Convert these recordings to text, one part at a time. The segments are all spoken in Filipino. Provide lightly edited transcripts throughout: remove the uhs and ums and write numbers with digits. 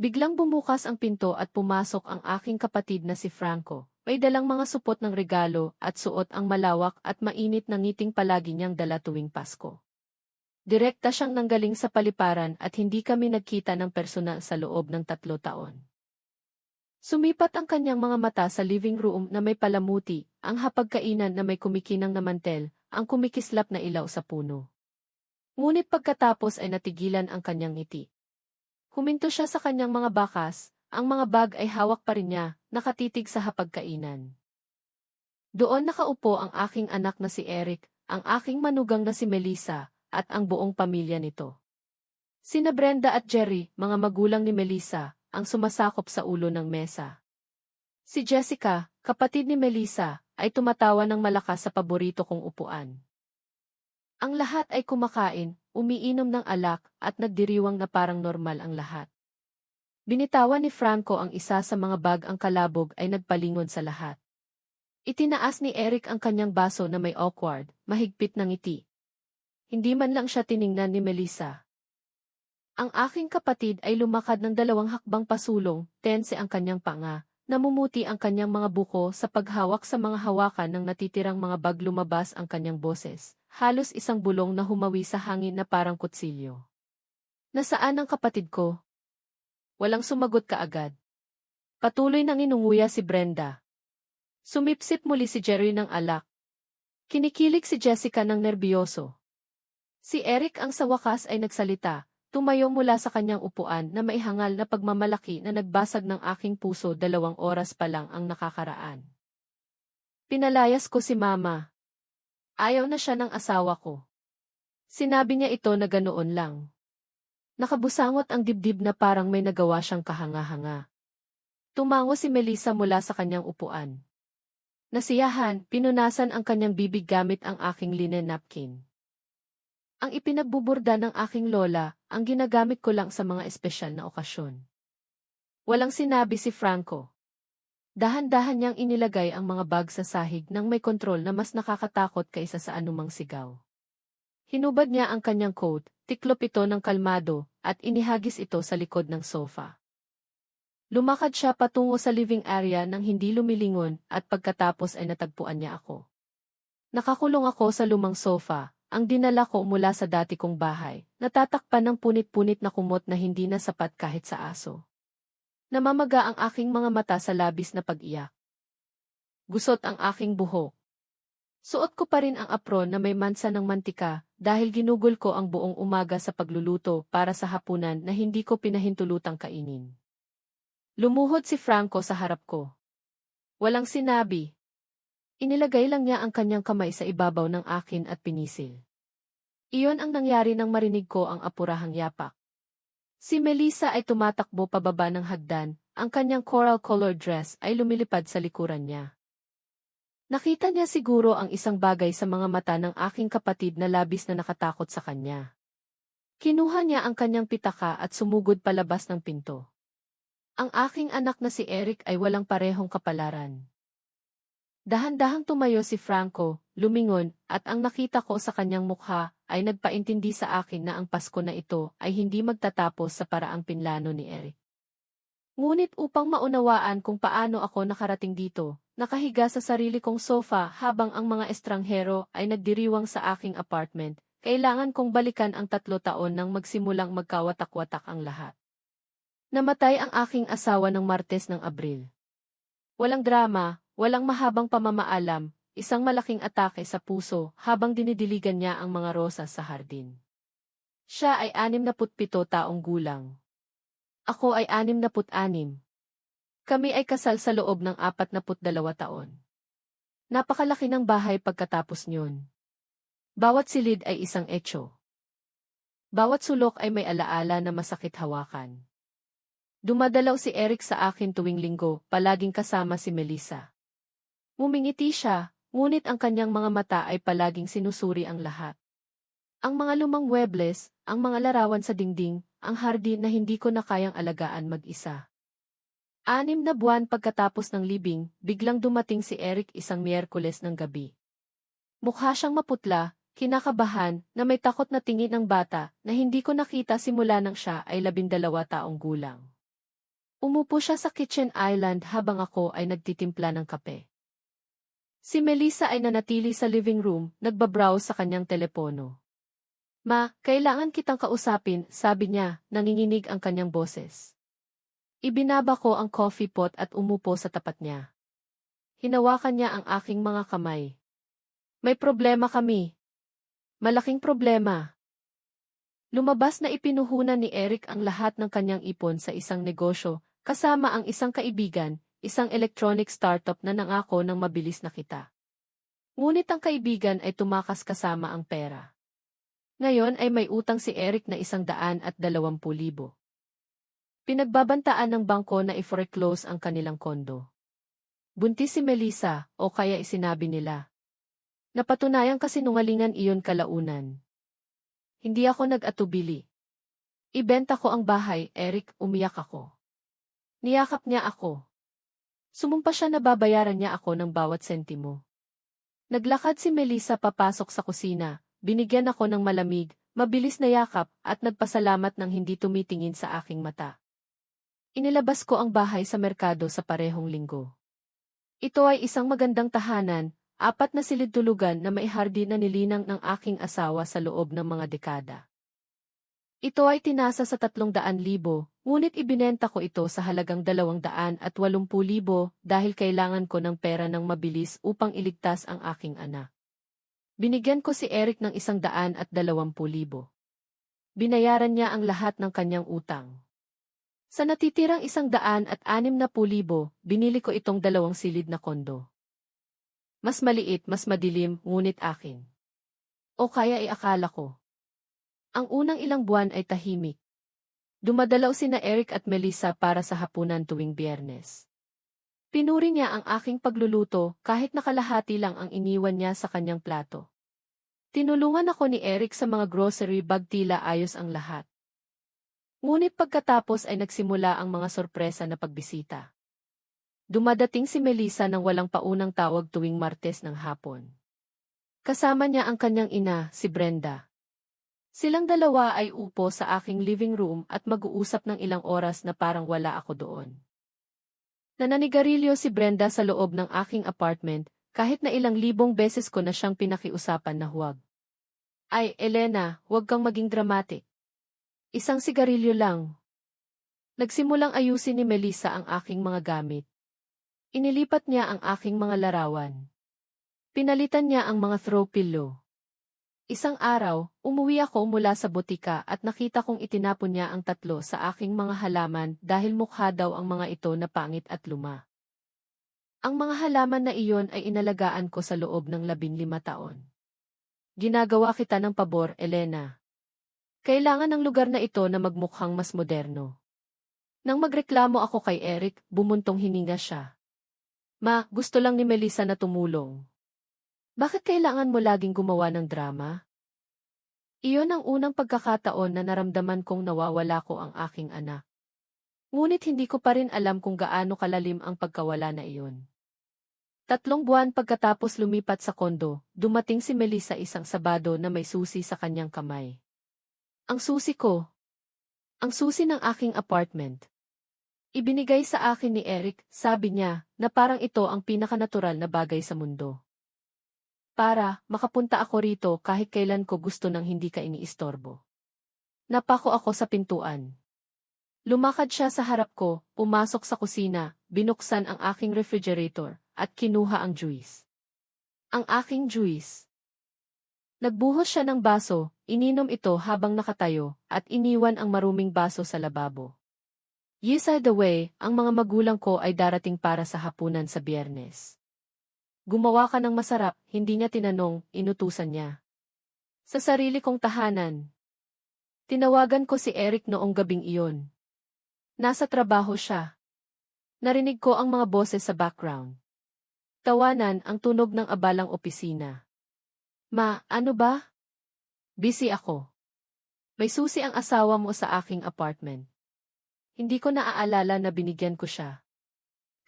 Biglang bumukas ang pinto at pumasok ang aking kapatid na si Franco. May dalang mga supot ng regalo at suot ang malawak at mainit na ngiting palagi niyang dala tuwing Pasko. Direkta siyang nanggaling sa paliparan at hindi kami nagkita ng personal sa loob ng 3 taon. Sumipat ang kanyang mga mata sa living room na may palamuti, ang hapagkainan na may kumikinang na mantel, ang kumikislap na ilaw sa puno. Ngunit pagkatapos ay natigilan ang kanyang ngiti. Huminto siya sa kanyang mga bakas, ang mga bag ay hawak pa rin niya, nakatitig sa hapagkainan. Doon nakaupo ang aking anak na si Eric, ang aking manugang na si Melissa, at ang buong pamilya nito. Sina Brenda at Jerry, mga magulang ni Melissa, ang sumasakop sa ulo ng mesa. Si Jessica, kapatid ni Melissa, ay tumatawa ng malakas sa paborito kong upuan. Ang lahat ay kumakain, umiinom ng alak, at nagdiriwang na parang normal ang lahat. Binitawan ni Franco ang isa sa mga bag, ang kalabog ay nagpalingon sa lahat. Itinaas ni Eric ang kanyang baso na may awkward, mahigpit na ngiti. Hindi man lang siya tiningnan ni Melissa. Ang aking kapatid ay lumakad ng 2 hakbang pasulong, tense ang kanyang panga, namumuti ang kanyang mga buko sa paghawak sa mga hawakan ng natitirang mga bag. Lumabas ang kanyang boses, halos isang bulong na humawi sa hangin na parang kutsilyo. Nasaan ang kapatid ko? Walang sumagot kaagad. Patuloy nang inunguya si Brenda. Sumipsip muli si Jerry ng alak. Kinikilig si Jessica ng nerbiyoso. Si Eric ang sa wakas ay nagsalita. Tumayo mula sa kanyang upuan na maihangal na pagmamalaki na nagbasag ng aking puso. 2 oras pa lang ang nakakaraan. Pinalayas ko si Mama. Ayaw na siya ng asawa ko. Sinabi niya ito na ganoon lang. Nakabusangot ang dibdib na parang may nagawa siyang kahanga-hanga. Tumango si Melissa mula sa kanyang upuan. Nasiyahan, pinunasan ang kanyang bibig gamit ang aking linen napkin. Ang ipinagbuburda ng aking lola, ang ginagamit ko lang sa mga espesyal na okasyon. Walang sinabi si Franco. Dahan-dahan niyang inilagay ang mga bag sa sahig nang may kontrol na mas nakakatakot kaysa sa anumang sigaw. Hinubad niya ang kanyang coat, tiklop ito ng kalmado, at inihagis ito sa likod ng sofa. Lumakad siya patungo sa living area nang hindi lumilingon at pagkatapos ay natagpuan niya ako. Nakakulong ako sa lumang sofa. Ang dinala ko mula sa dati kong bahay, natatakpan ng punit-punit na kumot na hindi na sapat kahit sa aso. Namamaga ang aking mga mata sa labis na pag-iyak. Gusot ang aking buhok. Suot ko pa rin ang apron na may mansa ng mantika dahil ginugol ko ang buong umaga sa pagluluto para sa hapunan na hindi ko pinahintulutang kainin. Lumuhod si Franco sa harap ko. Walang sinabi. Inilagay lang niya ang kanyang kamay sa ibabaw ng akin at pinisil. Iyon ang nangyari nang marinig ko ang apurahang yapak. Si Melissa ay tumatakbo pababa ng hagdan, ang kanyang coral-colored dress ay lumilipad sa likuran niya. Nakita niya siguro ang isang bagay sa mga mata ng aking kapatid na labis na nakatakot sa kanya. Kinuha niya ang kanyang pitaka at sumugod palabas ng pinto. Ang aking anak na si Eric ay walang parehong kapalaran. Dahan-dahang tumayo si Franco, lumingon, at ang nakita ko sa kanyang mukha ay nagpaintindi sa akin na ang Pasko na ito ay hindi magtatapos sa paraang pinlano ni Eric. Ngunit upang maunawaan kung paano ako nakarating dito, nakahiga sa sarili kong sofa habang ang mga estranghero ay nagdiriwang sa aking apartment, kailangan kong balikan ang 3 taon nang magsimulang magkawatak-watak ang lahat. Namatay ang aking asawa ng Martes ng Abril. Walang drama. Walang mahabang pamamaalam, isang malaking atake sa puso habang dinidiligan niya ang mga rosas sa hardin. Siya ay 67 taong gulang. Ako ay 66. Kami ay kasal sa loob ng 42 taon. Napakalaki ng bahay pagkatapos niyon. Bawat silid ay isang etyo. Bawat sulok ay may alaala na masakit hawakan. Dumadalaw si Eric sa akin tuwing linggo, palaging kasama si Melissa. Ngumingiti siya, ngunit ang kanyang mga mata ay palaging sinusuri ang lahat. Ang mga lumang muebles, ang mga larawan sa dingding, ang hardin na hindi ko na kayang alagaan mag-isa. 6 na buwan pagkatapos ng libing, biglang dumating si Eric isang Miyerkules ng gabi. Mukha siyang maputla, kinakabahan, na may takot na tingin ng bata na hindi ko nakita simula nang siya ay 12 taong gulang. Umupo siya sa kitchen island habang ako ay nagtitimpla ng kape. Si Melissa ay nanatili sa living room, nagbabrowse sa kanyang telepono. Ma, kailangan kitang kausapin, sabi niya, nanginginig ang kanyang boses. Ibinaba ko ang coffee pot at umupo sa tapat niya. Hinawakan niya ang aking mga kamay. May problema kami. Malaking problema. Lumabas na ipinuhunan ni Eric ang lahat ng kanyang ipon sa isang negosyo, kasama ang isang kaibigan, isang electronic startup na nangako ng mabilis na kita. Ngunit ang kaibigan ay tumakas kasama ang pera. Ngayon ay may utang si Eric na 120,000. Pinagbabantaan ng bangko na i-foreclose ang kanilang kondo. Buntis si Melissa, o kaya isinabi nila. Napatunayang kasinungalingan iyon kalaunan. Hindi ako nag-atubili. Ibenta ko ang bahay, Eric, umiyak ako. Niyakap niya ako. Sumumpa siya na babayaran niya ako ng bawat sentimo. Naglakad si Melissa papasok sa kusina, binigyan ako ng malamig, mabilis na yakap at nagpasalamat ng hindi tumitingin sa aking mata. Inilabas ko ang bahay sa merkado sa parehong linggo. Ito ay isang magandang tahanan, 4 na silid-tulugan na may hardin na nilinang ng aking asawa sa loob ng mga dekada. Ito ay tinasa sa 300,000, ngunit ibinenta ko ito sa halagang 280,000 dahil kailangan ko ng pera ng mabilis upang iligtas ang aking anak. Binigyan ko si Eric ng 120,000. Binayaran niya ang lahat ng kanyang utang. Sa natitirang 160,000, binili ko itong 2 silid na kondo. Mas maliit, mas madilim, ngunit akin. O kaya iakala ko. Ang unang ilang buwan ay tahimik. Dumadalaw sina Eric at Melissa para sa hapunan tuwing Biyernes. Pinuri niya ang aking pagluluto kahit nakalahati lang ang iniwan niya sa kanyang plato. Tinulungan ako ni Eric sa mga grocery bag, tila ayos ang lahat. Ngunit pagkatapos ay nagsimula ang mga sorpresa na pagbisita. Dumadating si Melissa nang walang paunang tawag tuwing Martes ng hapon. Kasama niya ang kanyang ina, si Brenda. Silang dalawa ay upo sa aking living room at mag-uusap ng ilang oras na parang wala ako doon. Nananigarilyo si Brenda sa loob ng aking apartment, kahit na ilang libong beses ko na siyang pinakiusapan na huwag. Ay, Elena, huwag kang maging dramatic. Isang sigarilyo lang. Nagsimulang ayusin ni Melissa ang aking mga gamit. Inilipat niya ang aking mga larawan. Pinalitan niya ang mga throw pillow. Isang araw, umuwi ako mula sa butika at nakita kong itinapon niya ang 3 sa aking mga halaman dahil mukha daw ang mga ito na pangit at luma. Ang mga halaman na iyon ay inalagaan ko sa loob ng 15 taon. Ginagawa kita ng pabor, Elena. Kailangan ng lugar na ito na magmukhang mas moderno. Nang magreklamo ako kay Eric, bumuntong hininga siya. Ma, gusto lang ni Melissa na tumulong. Bakit kailangan mo laging gumawa ng drama? Iyon ang unang pagkakataon na naramdaman kong nawawala ko ang aking anak. Ngunit hindi ko pa rin alam kung gaano kalalim ang pagkawala na iyon. 3 buwan pagkatapos lumipat sa kondo, dumating si Melissa isang Sabado na may susi sa kanyang kamay. Ang susi ko. Ang susi ng aking apartment. Ibinigay sa akin ni Eric, sabi niya, na parang ito ang pinakanatural na bagay sa mundo. Para makapunta ako rito kahit kailan ko gusto nang hindi ka iniistorbo. Napako ako sa pintuan. Lumakad siya sa harap ko, pumasok sa kusina, binuksan ang aking refrigerator, at kinuha ang juice. Ang aking juice. Nagbuhos siya ng baso, ininom ito habang nakatayo, at iniwan ang maruming baso sa lababo. Yes, by the way, ang mga magulang ko ay darating para sa hapunan sa Biyernes. Gumawa ka ng masarap, hindi niya tinanong, inutusan niya. Sa sarili kong tahanan. Tinawagan ko si Eric noong gabing iyon. Nasa trabaho siya. Narinig ko ang mga boses sa background. Tawanan ang tunog ng abalang opisina. Ma, ano ba? Busy ako. May susi ang asawa mo sa aking apartment. Hindi ko naaalala na binigyan ko siya.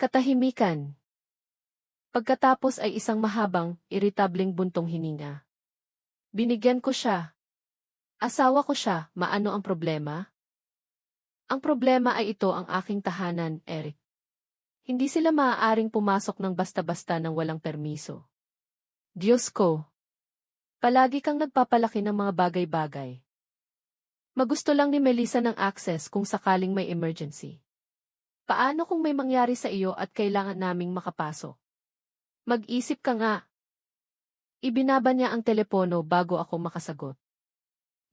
Katahimikan. Pagkatapos ay isang mahabang, iritableng buntong hininga. Binigyan ko siya. Asawa ko siya, maano ang problema? Ang problema ay ito ang aking tahanan, Eric. Hindi sila maaaring pumasok ng basta-basta ng walang permiso. Diyos ko! Palagi kang nagpapalaki ng mga bagay-bagay. Magusto lang ni Melissa ng access kung sakaling may emergency. Paano kung may mangyari sa iyo at kailangan naming makapasok? Mag-isip ka nga. Ibinaba niya ang telepono bago ako makasagot.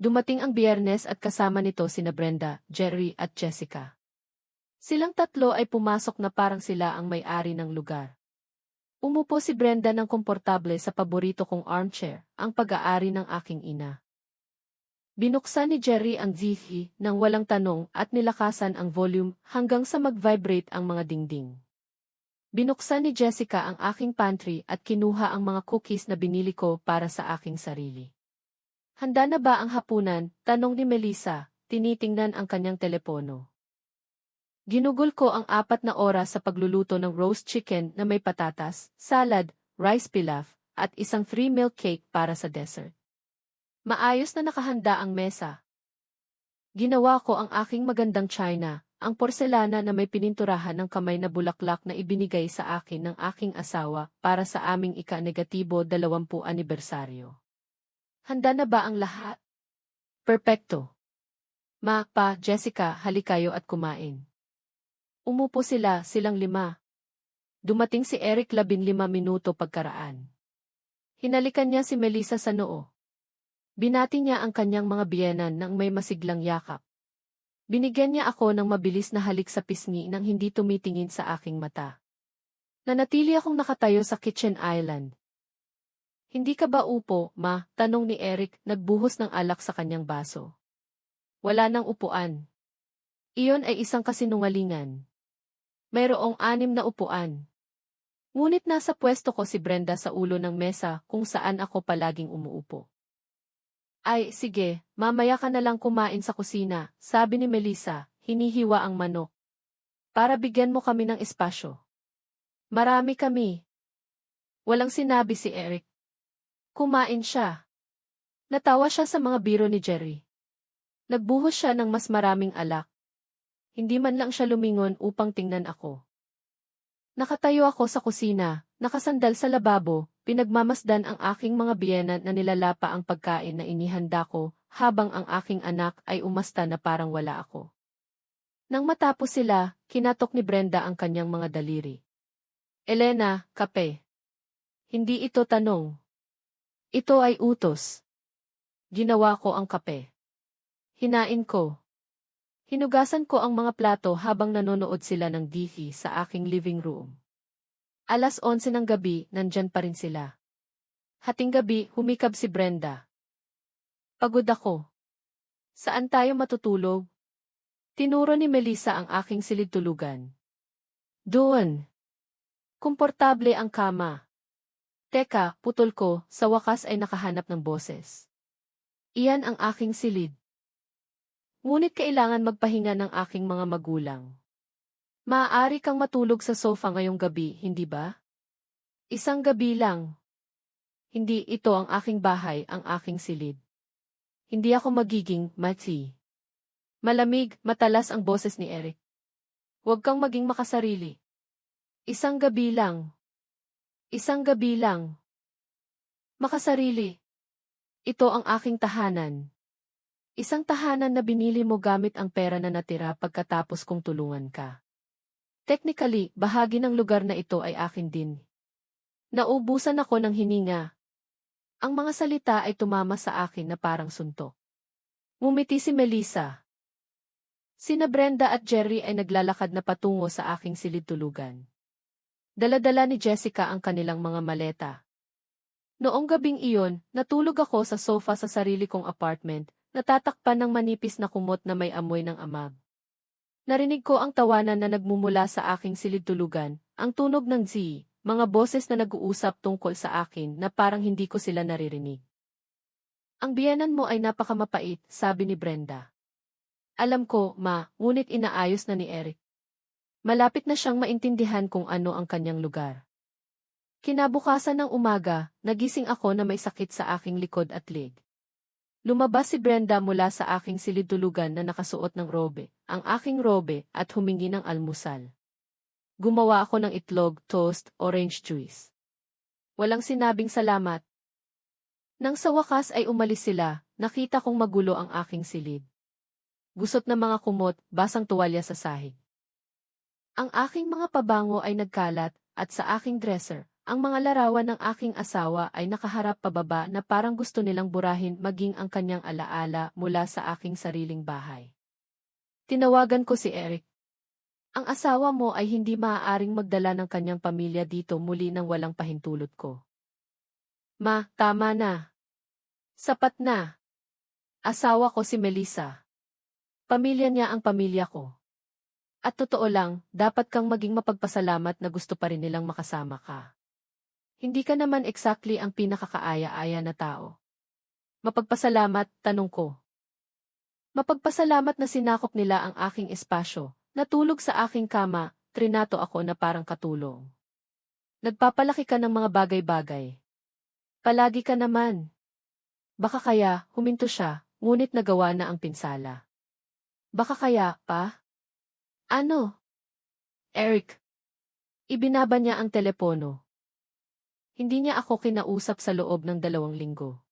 Dumating ang Biyernes at kasama nito sina Brenda, Jerry at Jessica. Silang tatlo ay pumasok na parang sila ang may-ari ng lugar. Umupo si Brenda ng komportable sa paborito kong armchair, ang pag-aari ng aking ina. Binuksan ni Jerry ang TV nang walang tanong at nilakasan ang volume hanggang sa mag-vibrate ang mga dingding. Binuksan ni Jessica ang aking pantry at kinuha ang mga cookies na binili ko para sa aking sarili. Handa na ba ang hapunan? Tanong ni Melissa, tinitingnan ang kanyang telepono. Ginugol ko ang 4 na oras sa pagluluto ng roast chicken na may patatas, salad, rice pilaf, at isang 3-meal cake para sa dessert. Maayos na nakahanda ang mesa. Ginawa ko ang aking magandang china, ang porselana na may pininturahan ng kamay na bulaklak na ibinigay sa akin ng aking asawa para sa aming ika-negatibo 20 anibersaryo. Handa na ba ang lahat? Perpekto. Ma, Pa, Jessica, halikayo at kumain. Umupo silang 5. Dumating si Eric 15 minuto pagkaraan. Hinalikan niya si Melissa sa noo. Binati niya ang kanyang mga biyenan ng may masiglang yakap. Binigyan niya ako ng mabilis na halik sa pisngi nang hindi tumitingin sa aking mata. Nanatili akong nakatayo sa kitchen island. Hindi ka ba upo, Ma? Tanong ni Eric, nagbuhos ng alak sa kanyang baso. Wala nang upuan. Iyon ay isang kasinungalingan. Mayroong 6 na upuan. Ngunit nasa pwesto ko si Brenda sa ulo ng mesa kung saan ako palaging umuupo. Ay, sige, mamaya ka na lang kumain sa kusina, sabi ni Melissa, hinihiwa ang manok. Para bigyan mo kami ng espasyo. Marami kami. Walang sinabi si Eric. Kumain siya. Natawa siya sa mga biro ni Jerry. Nagbuhos siya ng mas maraming alak. Hindi man lang siya lumingon upang tingnan ako. Nakatayo ako sa kusina, nakasandal sa lababo, pinagmamasdan ang aking mga biyenan na nilalapa ang pagkain na inihanda ko, habang ang aking anak ay umasta na parang wala ako. Nang matapos sila, kinatok ni Brenda ang kanyang mga daliri. Elena, kape. Hindi ito tanong. Ito ay utos. Ginawa ko ang kape. Hinain ko. Hinugasan ko ang mga plato habang nanonood sila ng TV sa aking living room. 11:00 ng gabi, nandyan pa rin sila. Hating gabi, humikab si Brenda. Pagod ako. Saan tayo matutulog? Tinuro ni Melissa ang aking silid-tulugan. Doon. Komportable ang kama. Teka, putol ko, sa wakas ay nakahanap ng boses. Iyan ang aking silid. Ngunit kailangan magpahinga ng aking mga magulang. Maaari kang matulog sa sofa ngayong gabi, hindi ba? Isang gabi lang. Hindi ito ang aking bahay, ang aking silid. Hindi ako magiging mati. Malamig, matalas ang boses ni Eric. Huwag kang maging makasarili. Isang gabi lang. Isang gabi lang. Makasarili. Ito ang aking tahanan. Isang tahanan na binili mo gamit ang pera na natira pagkatapos kong tulungan ka. Technically, bahagi ng lugar na ito ay akin din. Naubusan ako ng hininga. Ang mga salita ay tumama sa akin na parang suntok. Ngumiti si Melissa. Sina Brenda at Jerry ay naglalakad na patungo sa aking silid-tulugan. Dala-dala ni Jessica ang kanilang mga maleta. Noong gabing iyon, natulog ako sa sofa sa sarili kong apartment, natatakpan ng manipis na kumot na may amoy ng amag. Narinig ko ang tawanan na nagmumula sa aking silid-tulugan, ang tunog ng Z, mga boses na nag-uusap tungkol sa akin na parang hindi ko sila naririnig. Ang biyenan mo ay napakamapait, sabi ni Brenda. Alam ko, Ma, ngunit inaayos na ni Eric. Malapit na siyang maintindihan kung ano ang kanyang lugar. Kinabukasan ng umaga, nagising ako na may sakit sa aking likod at leg. Lumabas si Brenda mula sa aking silid-tulugan na nakasuot ng robe, ang aking robe at humingi ng almusal. Gumawa ako ng itlog, toast, orange juice. Walang sinabing salamat. Nang sa wakas ay umalis sila, nakita kong magulo ang aking silid. Gusot na mga kumot, basang tuwalya sa sahig. Ang aking mga pabango ay nagkalat, at sa aking dresser, ang mga larawan ng aking asawa ay nakaharap pababa na parang gusto nilang burahin maging ang kanyang alaala mula sa aking sariling bahay. Tinawagan ko si Eric. Ang asawa mo ay hindi maaaring magdala ng kanyang pamilya dito muli nang walang pahintulot ko. Ma, tama na. Sapat na. Asawa ko si Melissa. Pamilya niya ang pamilya ko. At totoo lang, dapat kang maging mapagpasalamat na gusto pa rin nilang makasama ka. Hindi ka naman exactly ang pinakakaaya-aya na tao. Mapagpasalamat, tanong ko. Mapagpasalamat na sinakop nila ang aking espasyo, natulog sa aking kama, trinato ako na parang katulong. Nagpapalaki ka ng mga bagay-bagay. Palagi ka naman. Baka kaya, huminto siya, ngunit nagawa na ang pinsala. Baka kaya, pa? Ano? Eric. Ibinaba niya ang telepono. Hindi niya ako kinausap sa loob ng 2 linggo.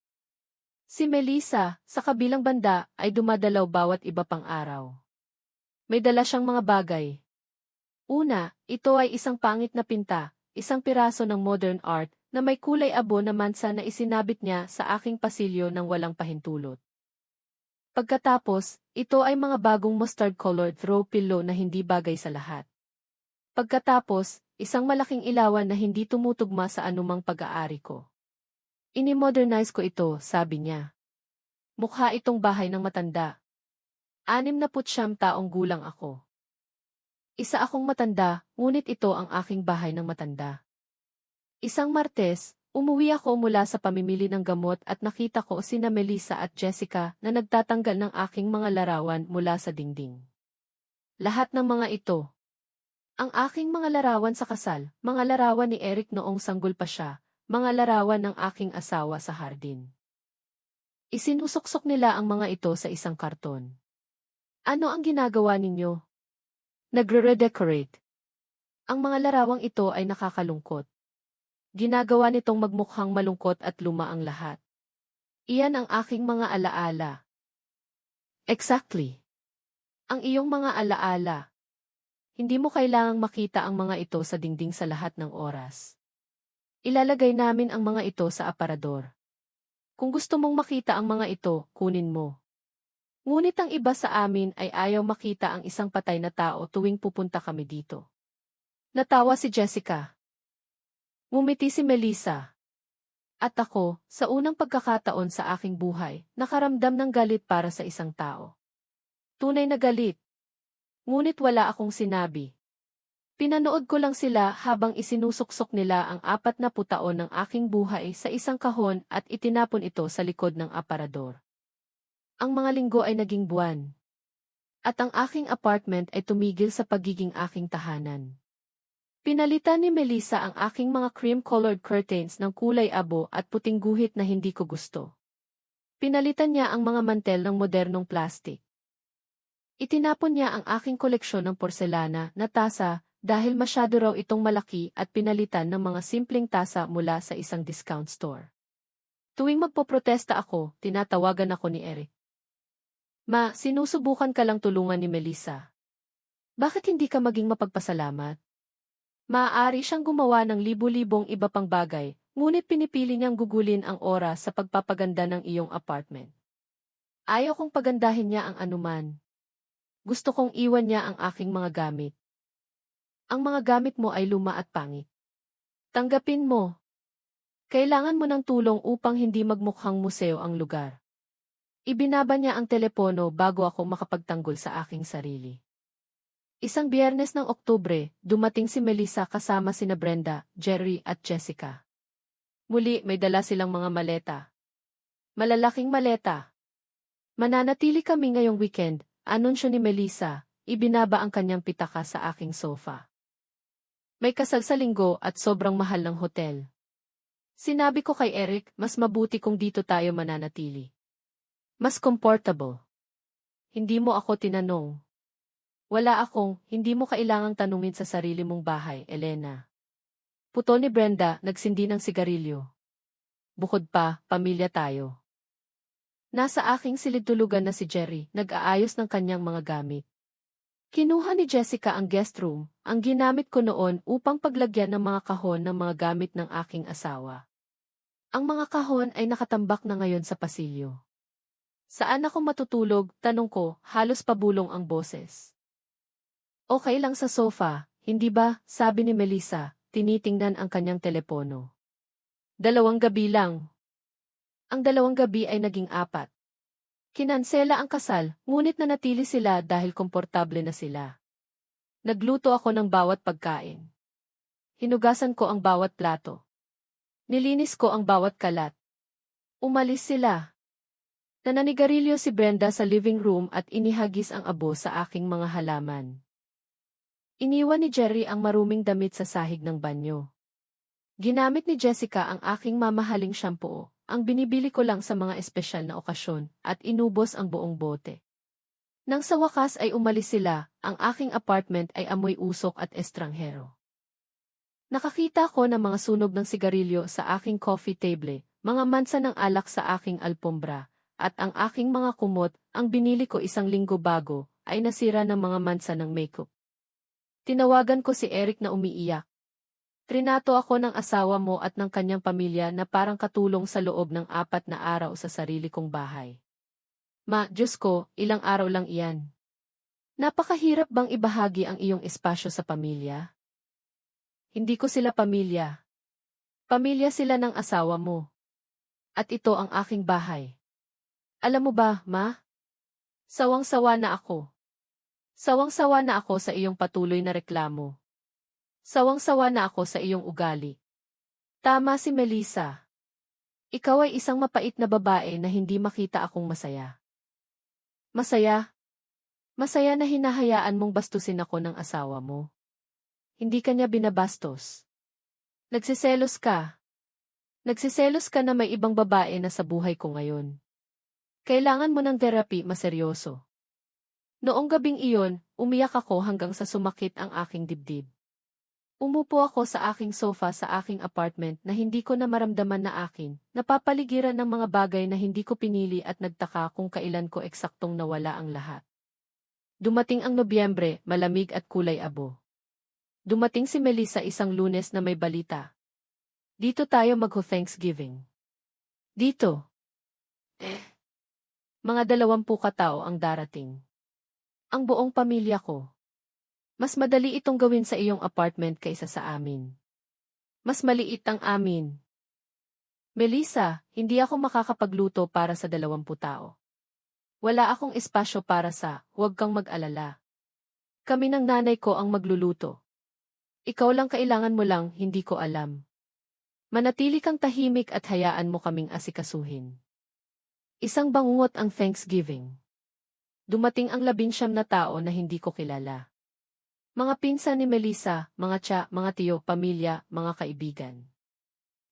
Si Melissa, sa kabilang banda, ay dumadalaw bawat iba pang araw. May dala siyang mga bagay. Una, ito ay isang pangit na pinta, isang piraso ng modern art, na may kulay abo na mansa na isinabit niya sa aking pasilyo ng walang pahintulot. Pagkatapos, ito ay mga bagong mustard-colored throw pillow na hindi bagay sa lahat. Pagkatapos, isang malaking ilawan na hindi tumutugma sa anumang pag-aari ko. Ini-modernize ko ito, sabi niya. Mukha itong bahay ng matanda. 69 taong gulang ako. Isa akong matanda, ngunit ito ang aking bahay ng matanda. Isang Martes, umuwi ako mula sa pamimili ng gamot at nakita ko sina Melissa at Jessica na nagtatanggal ng aking mga larawan mula sa dingding. Lahat ng mga ito. Ang aking mga larawan sa kasal, mga larawan ni Eric noong sanggol pa siya, mga larawan ng aking asawa sa hardin. Isinusuksok nila ang mga ito sa isang karton. Ano ang ginagawa ninyo? Nagre-redecorate. Ang mga larawang ito ay nakakalungkot. Ginagawa nitong magmukhang malungkot at luma ang lahat. Iyan ang aking mga alaala. Exactly. Ang iyong mga alaala. Hindi mo kailangang makita ang mga ito sa dingding sa lahat ng oras. Ilalagay namin ang mga ito sa aparador. Kung gusto mong makita ang mga ito, kunin mo. Ngunit ang iba sa amin ay ayaw makita ang isang patay na tao tuwing pupunta kami dito. Natawa si Jessica. Ngumiti si Melissa. At ako, sa unang pagkakataon sa aking buhay, nakaramdam ng galit para sa isang tao. Tunay na galit. Ngunit wala akong sinabi. Pinanood ko lang sila habang isinusuksok nila ang 40 taon ng aking buhay sa isang kahon at itinapon ito sa likod ng aparador. Ang mga linggo ay naging buwan. At ang aking apartment ay tumigil sa pagiging aking tahanan. Pinalitan ni Melissa ang aking mga cream-colored curtains ng kulay abo at puting guhit na hindi ko gusto. Pinalitan niya ang mga mantel ng modernong plastik. Itinapon niya ang aking koleksyon ng porselana na tasa dahil masyado raw itong malaki at pinalitan ng mga simpleng tasa mula sa isang discount store. Tuwing magpoprotesta ako, tinatawagan ako ni Eric. Ma, sinusubukan ka lang tulungan ni Melissa. Bakit hindi ka maging mapagpasalamat? Maaari siyang gumawa ng libu-libong iba pang bagay, ngunit pinipili niyang gugulin ang oras sa pagpapaganda ng iyong apartment. Ayaw kong pagandahin niya ang anuman. Gusto kong iwan niya ang aking mga gamit. Ang mga gamit mo ay luma at pangit. Tanggapin mo. Kailangan mo ng tulong upang hindi magmukhang museo ang lugar. Ibinaba niya ang telepono bago ako makapagtanggol sa aking sarili. Isang Biyernes ng Oktubre, dumating si Melissa kasama sina Brenda, Jerry at Jessica. Muli may dala silang mga maleta. Malalaking maleta. Mananatili kami ngayong weekend, anunsyo ni Melissa, ibinaba ang kanyang pitaka sa aking sofa. May kasal sa linggo at sobrang mahal ng hotel. Sinabi ko kay Eric, mas mabuti kung dito tayo mananatili. Mas comfortable. Hindi mo ako tinanong. Hindi mo kailangang tanungin sa sarili mong bahay, Elena. Puto ni Brenda, nagsindi ng sigarilyo. Bukod pa, pamilya tayo. Nasa aking silid-tulugan na si Jerry, nag-aayos ng kanyang mga gamit. Kinuha ni Jessica ang guest room, ang ginamit ko noon upang paglagyan ng mga kahon ng mga gamit ng aking asawa. Ang mga kahon ay nakatambak na ngayon sa pasilyo. Saan ako matutulog, tanong ko, halos pabulong ang boses. Okay lang sa sofa, hindi ba, sabi ni Melissa, tinitingnan ang kanyang telepono. 2 gabi lang. Ang 2 gabi ay naging 4. Kinansela ang kasal, ngunit nanatili sila dahil komportable na sila. Nagluto ako ng bawat pagkain. Hinugasan ko ang bawat plato. Nilinis ko ang bawat kalat. Umalis sila. Nananigarilyo si Brenda sa living room at inihagis ang abo sa aking mga halaman. Iniwan ni Jerry ang maruming damit sa sahig ng banyo. Ginamit ni Jessica ang aking mamahaling shampoo, ang binibili ko lang sa mga espesyal na okasyon, at inubos ang buong bote. Nang sa wakas ay umalis sila, ang aking apartment ay amoy usok at estranghero. Nakakita ko ng mga sunog ng sigarilyo sa aking coffee table, mga mansa ng alak sa aking alpombra, at ang aking mga kumot, ang binili ko 1 linggo bago, ay nasira ng mga mansa ng makeup. Tinawagan ko si Eric na umiiyak. Trinato ako ng asawa mo at ng kanyang pamilya na parang katulong sa loob ng 4 na araw sa sarili kong bahay. Ma, Diyos ko, ilang araw lang iyan. Napakahirap bang ibahagi ang iyong espasyo sa pamilya? Hindi ko sila pamilya. Pamilya sila ng asawa mo. At ito ang aking bahay. Alam mo ba, Ma? Sawang-sawa na ako. Sawang-sawa na ako sa iyong patuloy na reklamo. Sawang-sawa na ako sa iyong ugali. Tama si Melissa. Ikaw ay isang mapait na babae na hindi makita akong masaya. Masaya? Masaya na hinahayaan mong bastusin ako ng asawa mo. Hindi kanya binabastos. Nagsiselos ka. Nagsiselos ka na may ibang babae na sa buhay ko ngayon. Kailangan mo ng therapy, maseryoso. Noong gabing iyon, umiyak ako hanggang sa sumakit ang aking dibdib. Umupo ako sa aking sofa sa aking apartment na hindi ko na maramdaman na akin, napapaligiran ng mga bagay na hindi ko pinili at nagtaka kung kailan ko eksaktong nawala ang lahat. Dumating ang Nobyembre, malamig at kulay abo. Dumating si Melissa isang Lunes na may balita. Dito tayo mag-Thanksgiving. Dito. Mga 20 katao ang darating. Ang buong pamilya ko. Mas madali itong gawin sa iyong apartment kaysa sa amin. Mas maliit ang amin. Melissa, hindi ako makakapagluto para sa 20 tao. Wala akong espasyo para huwag kang mag-alala. Kami ng nanay ko ang magluluto. Ikaw lang kailangan mo lang, hindi ko alam. Manatili kang tahimik at hayaan mo kaming asikasuhin. Isang bangungot ang Thanksgiving. Dumating ang 19 na tao na hindi ko kilala. Mga pinsan ni Melissa, mga tiya, mga tiyo, pamilya, mga kaibigan.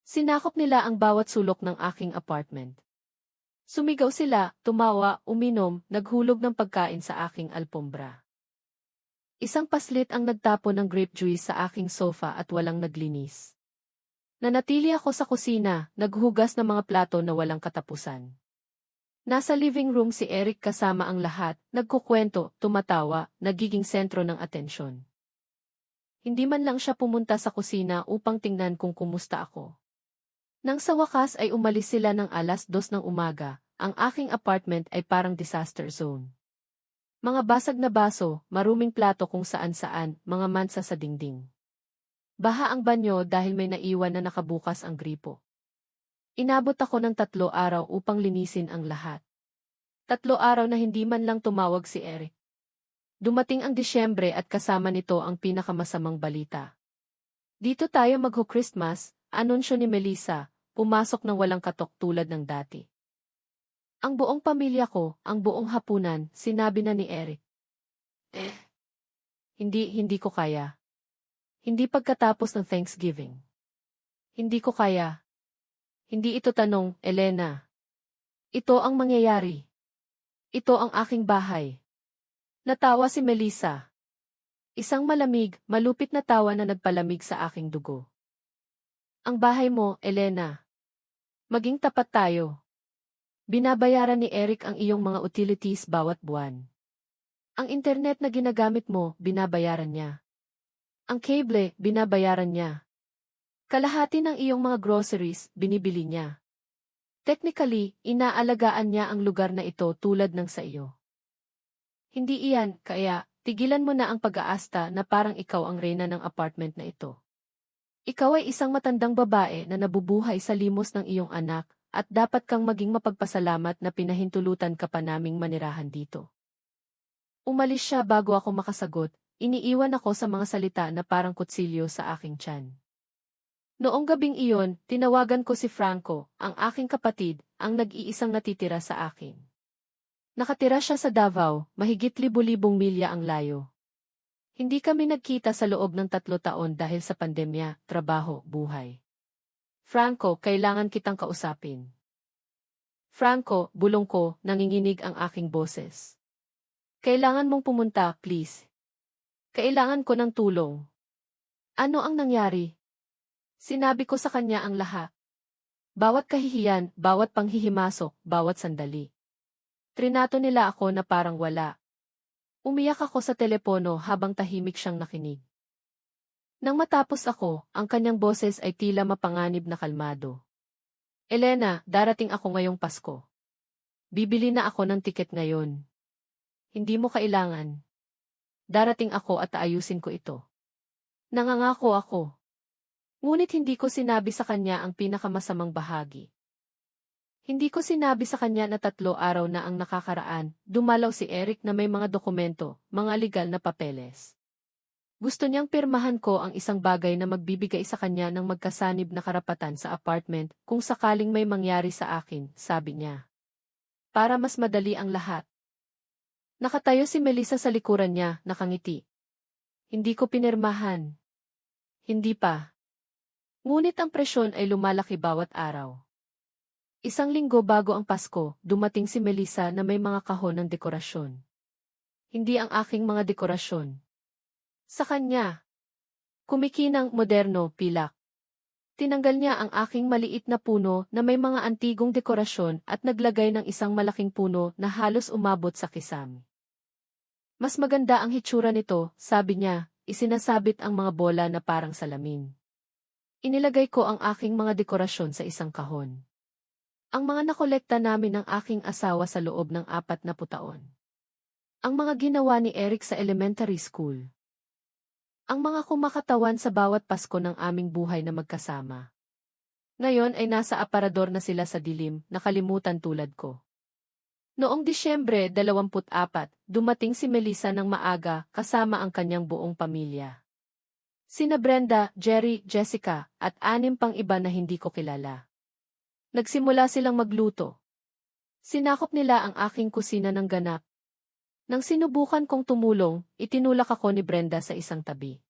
Sinakop nila ang bawat sulok ng aking apartment. Sumigaw sila, tumawa, uminom, naghulog ng pagkain sa aking alpombra. Isang paslit ang nagtapo ng grape juice sa aking sofa at walang naglinis. Nanatili ako sa kusina, naghugas ng mga plato na walang katapusan. Nasa living room si Eric kasama ang lahat, nagkukwento, tumatawa, nagiging sentro ng atensyon. Hindi man lang siya pumunta sa kusina upang tingnan kung kumusta ako. Nang sa wakas ay umalis sila ng 2:00 ng umaga, ang aking apartment ay parang disaster zone. Mga basag na baso, maruming plato kung saan-saan, mga mansa sa dingding. Baha ang banyo dahil may naiwan na nakabukas ang gripo. Inabot ako ng 3 araw upang linisin ang lahat. 3 araw na hindi man lang tumawag si Eric. Dumating ang Disyembre at kasama nito ang pinakamasamang balita. Dito tayo magho-Christmas, anunsyo ni Melissa, pumasok ng walang katok tulad ng dati. Ang buong pamilya ko, ang buong hapunan, sinabi na ni Eric. Hindi ko kaya. Hindi pagkatapos ng Thanksgiving. Hindi ko kaya. Hindi ito tanong, Elena. Ito ang mangyayari. Ito ang aking bahay. Natawa si Melissa. Isang malamig, malupit na tawa na nagpalamig sa aking dugo. Ang bahay mo, Elena. Maging tapat tayo. Binabayaran ni Eric ang iyong mga utilities bawat buwan. Ang internet na ginagamit mo, binabayaran niya. Ang cable, binabayaran niya. Kalahati ng iyong mga groceries, binibili niya. Technically, inaalagaan niya ang lugar na ito tulad ng sa iyo. Hindi iyan, kaya, tigilan mo na ang pag-aasta na parang ikaw ang reyna ng apartment na ito. Ikaw ay isang matandang babae na nabubuhay sa limos ng iyong anak, at dapat kang maging mapagpasalamat na pinahintulutan ka pa naming manirahan dito. Umalis siya bago ako makasagot, iniiwan ako sa mga salita na parang kutsilyo sa aking tiyan. Noong gabing iyon, tinawagan ko si Franco, ang aking kapatid, ang nag-iisang natitira sa akin. Nakatira siya sa Davao, mahigit libu-libong milya ang layo. Hindi kami nagkita sa loob ng 3 taon dahil sa pandemya, trabaho, buhay. Franco, kailangan kitang kausapin. Franco, bulong ko, nanginginig ang aking boses. Kailangan mong pumunta, please. Kailangan ko ng tulong. Ano ang nangyari? Sinabi ko sa kanya ang lahat. Bawat kahihiyan, bawat panghihimasok, bawat sandali. Trinato nila ako na parang wala. Umiyak ako sa telepono habang tahimik siyang nakinig. Nang matapos ako, ang kanyang boses ay tila mapanganib na kalmado. Elena, darating ako ngayong Pasko. Bibili na ako ng tiket ngayon. Hindi mo kailangan. Darating ako at aayusin ko ito. Nangangako ako. Ngunit hindi ko sinabi sa kanya ang pinakamasamang bahagi. Hindi ko sinabi sa kanya na 3 araw na ang nakakaraan, dumalaw si Eric na may mga dokumento, mga legal na papeles. Gusto niyang pirmahan ko ang isang bagay na magbibigay sa kanya ng magkasanib na karapatan sa apartment kung sakaling may mangyari sa akin, sabi niya. Para mas madali ang lahat. Nakatayo si Melissa sa likuran niya, nakangiti. Hindi ko pinirmahan. Hindi pa. Ngunit ang presyon ay lumalaki bawat araw. Isang linggo bago ang Pasko, dumating si Melissa na may mga kahon ng dekorasyon. Hindi ang aking mga dekorasyon. Sa kanya. Kumikinang, moderno, pilak. Tinanggal niya ang aking maliit na puno na may mga antigong dekorasyon at naglagay ng isang malaking puno na halos umabot sa kisame. Mas maganda ang hitsura nito, sabi niya, isinasabit ang mga bola na parang salamin. Inilagay ko ang aking mga dekorasyon sa isang kahon. Ang mga nakolekta namin ng aking asawa sa loob ng 40 taon. Ang mga ginawa ni Eric sa elementary school. Ang mga kumakatawan sa bawat Pasko ng aming buhay na magkasama. Ngayon ay nasa aparador na sila sa dilim, nakalimutan tulad ko. Noong Disyembre 24, dumating si Melissa ng maaga kasama ang kanyang buong pamilya. Sina Brenda, Jerry, Jessica, at 6 pang iba na hindi ko kilala. Nagsimula silang magluto. Sinakop nila ang aking kusina ng ganap. Nang sinubukan kong tumulong, itinulak ako ni Brenda sa isang tabi.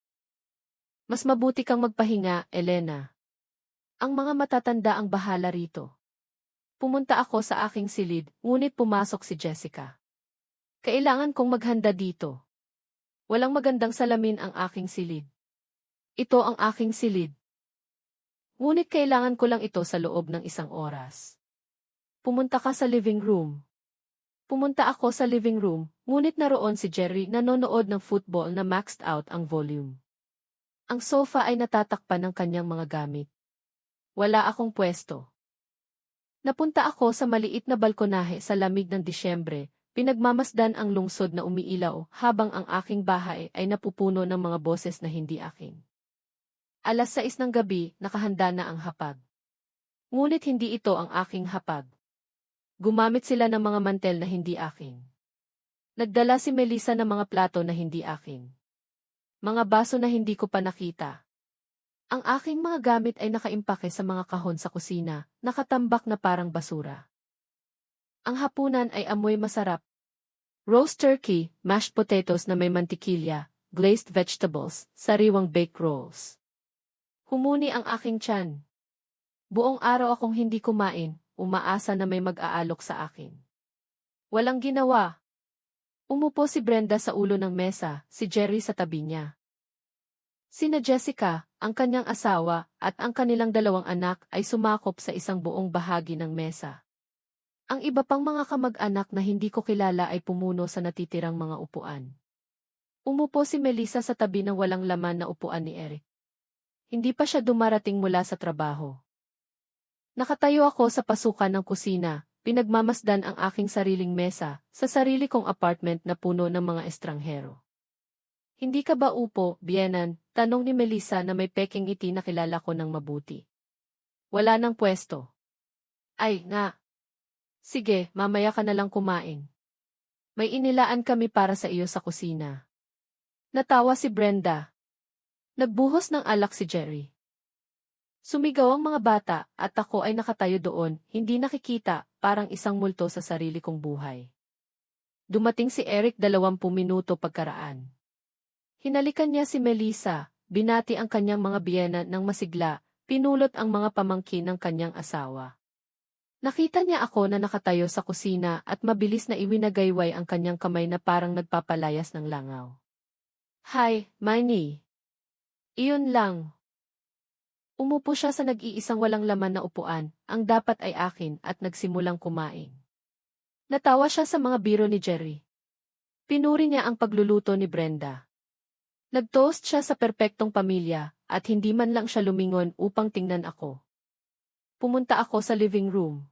Mas mabuti kang magpahinga, Elena. Ang mga matatanda ang bahala rito. Pumunta ako sa aking silid, ngunit pumasok si Jessica. Kailangan kong maghanda dito. Walang magandang salamin ang aking silid. Ito ang aking silid. Ngunit kailangan ko lang ito sa loob ng 1 oras. Pumunta ka sa living room. Pumunta ako sa living room, ngunit naroon si Jerry nanonood ng football na maxed out ang volume. Ang sofa ay natatakpan ng kanyang mga gamit. Wala akong pwesto. Napunta ako sa maliit na balkonahe sa lamig ng Disyembre, pinagmamasdan ang lungsod na umiilaw habang ang aking bahay ay napupuno ng mga boses na hindi akin. 6:00 ng gabi, nakahanda na ang hapag. Ngunit hindi ito ang aking hapag. Gumamit sila ng mga mantel na hindi akin. Nagdala si Melissa ng mga plato na hindi akin. Mga baso na hindi ko pa nakita. Ang aking mga gamit ay nakaimpake sa mga kahon sa kusina, nakatambak na parang basura. Ang hapunan ay amoy masarap. Roast turkey, mashed potatoes na may mantikilya, glazed vegetables, sariwang baked rolls. Humuni ang aking tiyan. Buong araw akong hindi kumain, umaasa na may mag-aalok sa akin. Walang ginawa. Umupo si Brenda sa ulo ng mesa, si Jerry sa tabi niya. Sina Jessica, ang kanyang asawa, at ang kanilang dalawang anak ay sumakop sa isang buong bahagi ng mesa. Ang iba pang mga kamag-anak na hindi ko kilala ay pumuno sa natitirang mga upuan. Umupo si Melissa sa tabi ng walang laman na upuan ni Eric. Hindi pa siya dumarating mula sa trabaho. Nakatayo ako sa pasukan ng kusina, pinagmamasdan ang aking sariling mesa, sa sarili kong apartment na puno ng mga estranghero. Hindi ka ba upo, Bienan? Tanong ni Melissa na may peking ngiti na kilala ko ng mabuti. Wala nang pwesto. Ay, nga. Sige, mamaya ka na lang kumain. May inilaan kami para sa iyo sa kusina. Natawa si Brenda. Nagbuhos ng alak si Jerry. Sumigaw ang mga bata at ako ay nakatayo doon, hindi nakikita, parang isang multo sa sarili kong buhay. Dumating si Eric 20 minuto pagkaraan. Hinalikan niya si Melissa, binati ang kanyang mga biyena ng masigla, pinulot ang mga pamangkin ng kanyang asawa. Nakita niya ako na nakatayo sa kusina at mabilis na iwinagayway ang kanyang kamay na parang nagpapalayas ng langaw. Hi, Miney. Iyon lang. Umupo siya sa nag-iisang walang laman na upuan, ang dapat ay akin at nagsimulang kumain. Natawa siya sa mga biro ni Jerry. Pinuri niya ang pagluluto ni Brenda. Nag-toast siya sa perpektong pamilya at hindi man lang siya lumingon upang tingnan ako. Pumunta ako sa living room.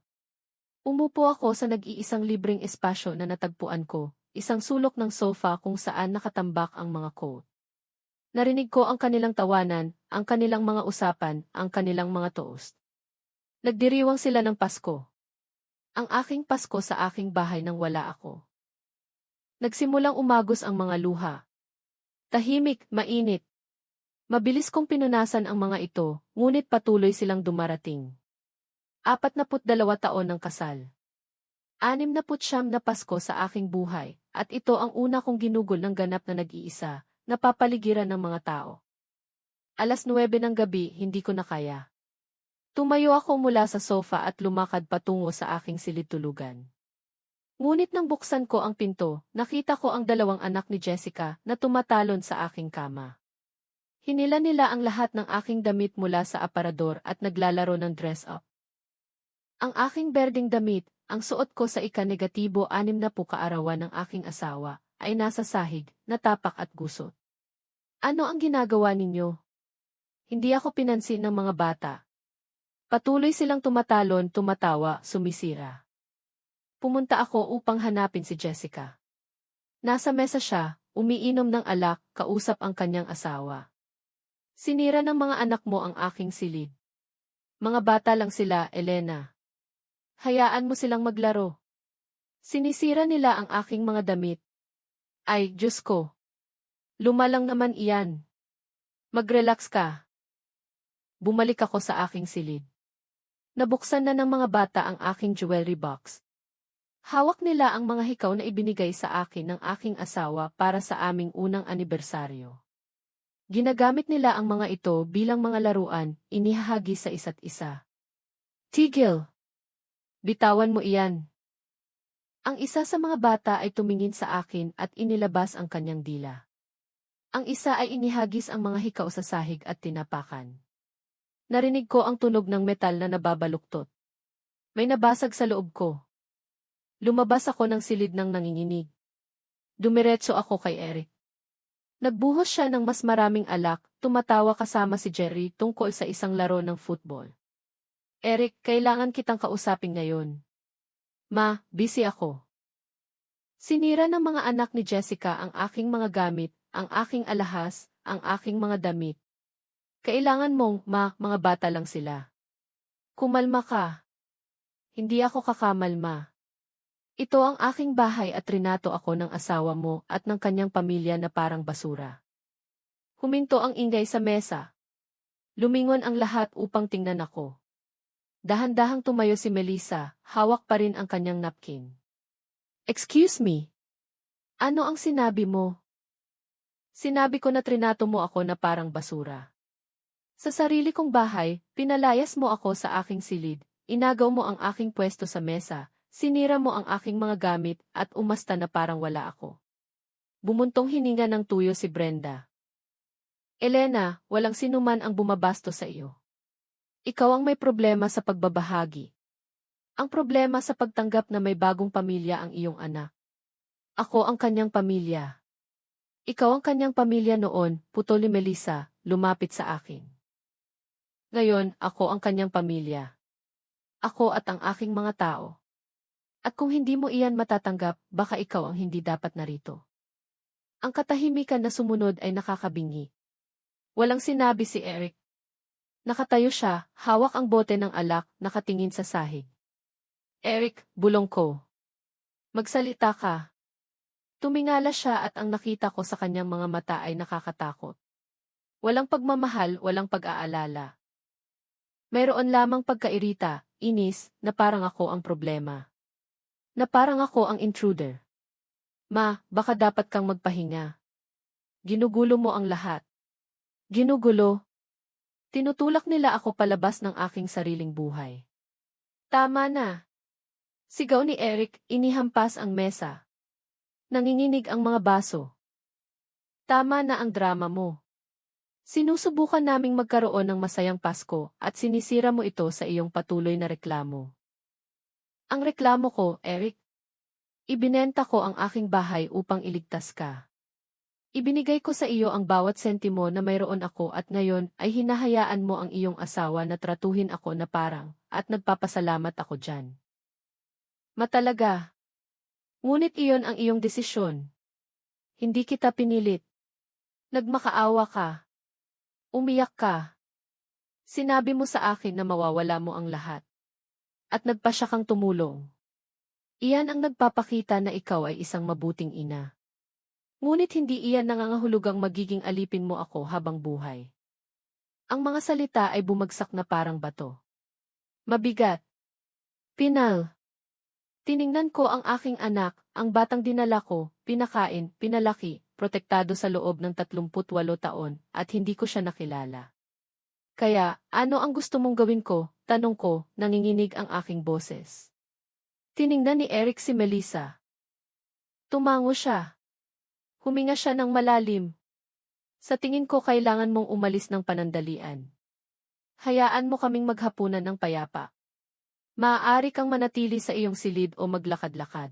Umupo ako sa nag-iisang libreng espasyo na natagpuan ko, isang sulok ng sofa kung saan nakatambak ang mga coat. Narinig ko ang kanilang tawanan, ang kanilang mga usapan, ang kanilang mga toast. Nagdiriwang sila ng Pasko. Ang aking Pasko sa aking bahay nang wala ako. Nagsimulang umagos ang mga luha. Tahimik, mainit. Mabilis kong pinunasan ang mga ito, ngunit patuloy silang dumarating. 42 taon ng kasal. 69 na Pasko sa aking buhay, at ito ang una kong ginugol ng ganap na nag-iisa, napapaligiran ng mga tao. 9:00 ng gabi, hindi ko na kaya. Tumayo ako mula sa sofa at lumakad patungo sa aking silid-tulugan. Ngunit nang buksan ko ang pinto, nakita ko ang dalawang anak ni Jessica na tumatalon sa aking kama. Hinila nila ang lahat ng aking damit mula sa aparador at naglalaro ng dress-up. Ang aking berdeng damit, ang suot ko sa ika-negatibo 6 na kaarawan ng aking asawa, ay nasa sahig, natapak at gusot. Ano ang ginagawa ninyo? Hindi ako pinansin ng mga bata. Patuloy silang tumatalon, tumatawa, sumisira. Pumunta ako upang hanapin si Jessica. Nasa mesa siya, umiinom ng alak, kausap ang kanyang asawa. Sinira ng mga anak mo ang aking silid. Mga bata lang sila, Elena. Hayaan mo silang maglaro. Sinisira nila ang aking mga damit. Ay, Diyos ko. Lumalang naman iyan. Mag-relax ka. Bumalik ako sa aking silid. Nabuksan na ng mga bata ang aking jewelry box. Hawak nila ang mga hikaw na ibinigay sa akin ng aking asawa para sa aming unang anibersaryo. Ginagamit nila ang mga ito bilang mga laruan, inihahagi sa isa't isa. Tigil! Bitawan mo iyan. Ang isa sa mga bata ay tumingin sa akin at inilabas ang kanyang dila. Ang isa ay inihagis ang mga hikaw sa sahig at tinapakan. Narinig ko ang tunog ng metal na nababaluktot. May nabasag sa loob ko. Lumabas ako ng silid ng nanginginig. Dumiretso ako kay Eric. Nagbuhos siya ng mas maraming alak, tumatawa kasama si Jerry tungkol sa isang laro ng football. Eric, kailangan kitang kausapin ngayon. Ma, busy ako. Sinira ng mga anak ni Jessica ang aking mga gamit, ang aking alahas, ang aking mga damit. Kailangan mong, mga bata lang sila. Kumalma ka. Hindi ako kakamalma. Ito ang aking bahay at trinato ako ng asawa mo at ng kanyang pamilya na parang basura. Huminto ang ingay sa mesa. Lumingon ang lahat upang tingnan ako. Dahan-dahang tumayo si Melissa, hawak pa rin ang kanyang napkin. Excuse me. Ano ang sinabi mo? Sinabi ko na trinato mo ako na parang basura. Sa sarili kong bahay, pinalayas mo ako sa aking silid, inagaw mo ang aking pwesto sa mesa, sinira mo ang aking mga gamit at umasta na parang wala ako. Bumuntong hininga ng tuyo si Brenda. Elena, walang sinuman ang bumabasto sa iyo. Ikaw ang may problema sa pagbabahagi. Ang problema sa pagtanggap na may bagong pamilya ang iyong anak. Ako ang kanyang pamilya. Ikaw ang kanyang pamilya noon, putol ni Melissa, lumapit sa akin. Ngayon, ako ang kanyang pamilya. Ako at ang aking mga tao. At kung hindi mo iyan matatanggap, baka ikaw ang hindi dapat narito. Ang katahimikan na sumunod ay nakakabingi. Walang sinabi si Eric. Nakatayo siya, hawak ang bote ng alak, nakatingin sa sahig. Eric, bulong ko. Magsalita ka. Tumingala siya at ang nakita ko sa kanyang mga mata ay nakakatakot. Walang pagmamahal, walang pag-aalala. Mayroon lamang pagkairita, inis, na parang ako ang problema. Na parang ako ang intruder. Ma, baka dapat kang magpahinga. Ginugulo mo ang lahat. Ginugulo. Tinutulak nila ako palabas ng aking sariling buhay. Tama na. Sigaw ni Eric, inihampas ang mesa. Nanginginig ang mga baso. Tama na ang drama mo. Sinusubukan naming magkaroon ng masayang Pasko at sinisira mo ito sa iyong patuloy na reklamo. Ang reklamo ko, Eric? Ibinenta ko ang aking bahay upang iligtas ka. Ibinigay ko sa iyo ang bawat sentimo na mayroon ako at ngayon ay hinahayaan mo ang iyong asawa na tratuhin ako na parang at nagpapasalamat ako dyan. Matalaga. Ngunit iyon ang iyong desisyon. Hindi kita pinilit. Nagmakaawa ka. Umiyak ka. Sinabi mo sa akin na mawawala mo ang lahat. At nagpasya kang tumulong. Iyan ang nagpapakita na ikaw ay isang mabuting ina. Ngunit hindi iyan nangangahulugang magiging alipin mo ako habang buhay. Ang mga salita ay bumagsak na parang bato. Mabigat. Pinal. Tiningnan ko ang aking anak, ang batang dinala ko, pinakain, pinalaki, protektado sa loob ng 38 taon, at hindi ko siya nakilala. Kaya, ano ang gusto mong gawin ko? Tanong ko, nanginginig ang aking boses. Tiningnan ni Eric si Melissa. Tumango siya. Huminga siya ng malalim. Sa tingin ko kailangan mong umalis ng panandalian. Hayaan mo kaming maghapunan ng payapa. Maaari kang manatili sa iyong silid o maglakad-lakad.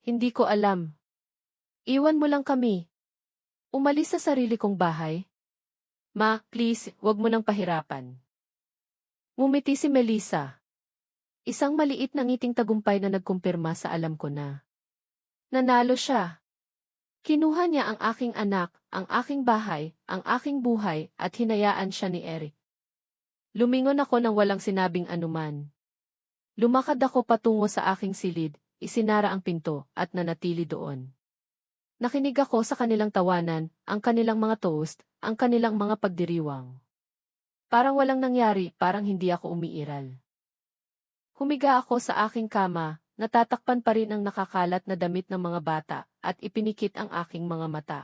Hindi ko alam. Iwan mo lang kami. Umalis sa sarili kong bahay. Ma, please, wag mo nang pahirapan. Ngumiti si Melissa. Isang maliit na ngiting tagumpay na nagkumpirma sa alam ko na. Nanalo siya. Kinuha niya ang aking anak, ang aking bahay, ang aking buhay, at hinayaan siya ni Eric. Lumingon ako nang walang sinabing anuman. Lumakad ako patungo sa aking silid, isinara ang pinto, at nanatili doon. Nakinig ako sa kanilang tawanan, ang kanilang mga toast, ang kanilang mga pagdiriwang. Parang walang nangyari, parang hindi ako umiiral. Humiga ako sa aking kama, natatakpan pa rin ang nakakalat na damit ng mga bata, at ipinikit ang aking mga mata.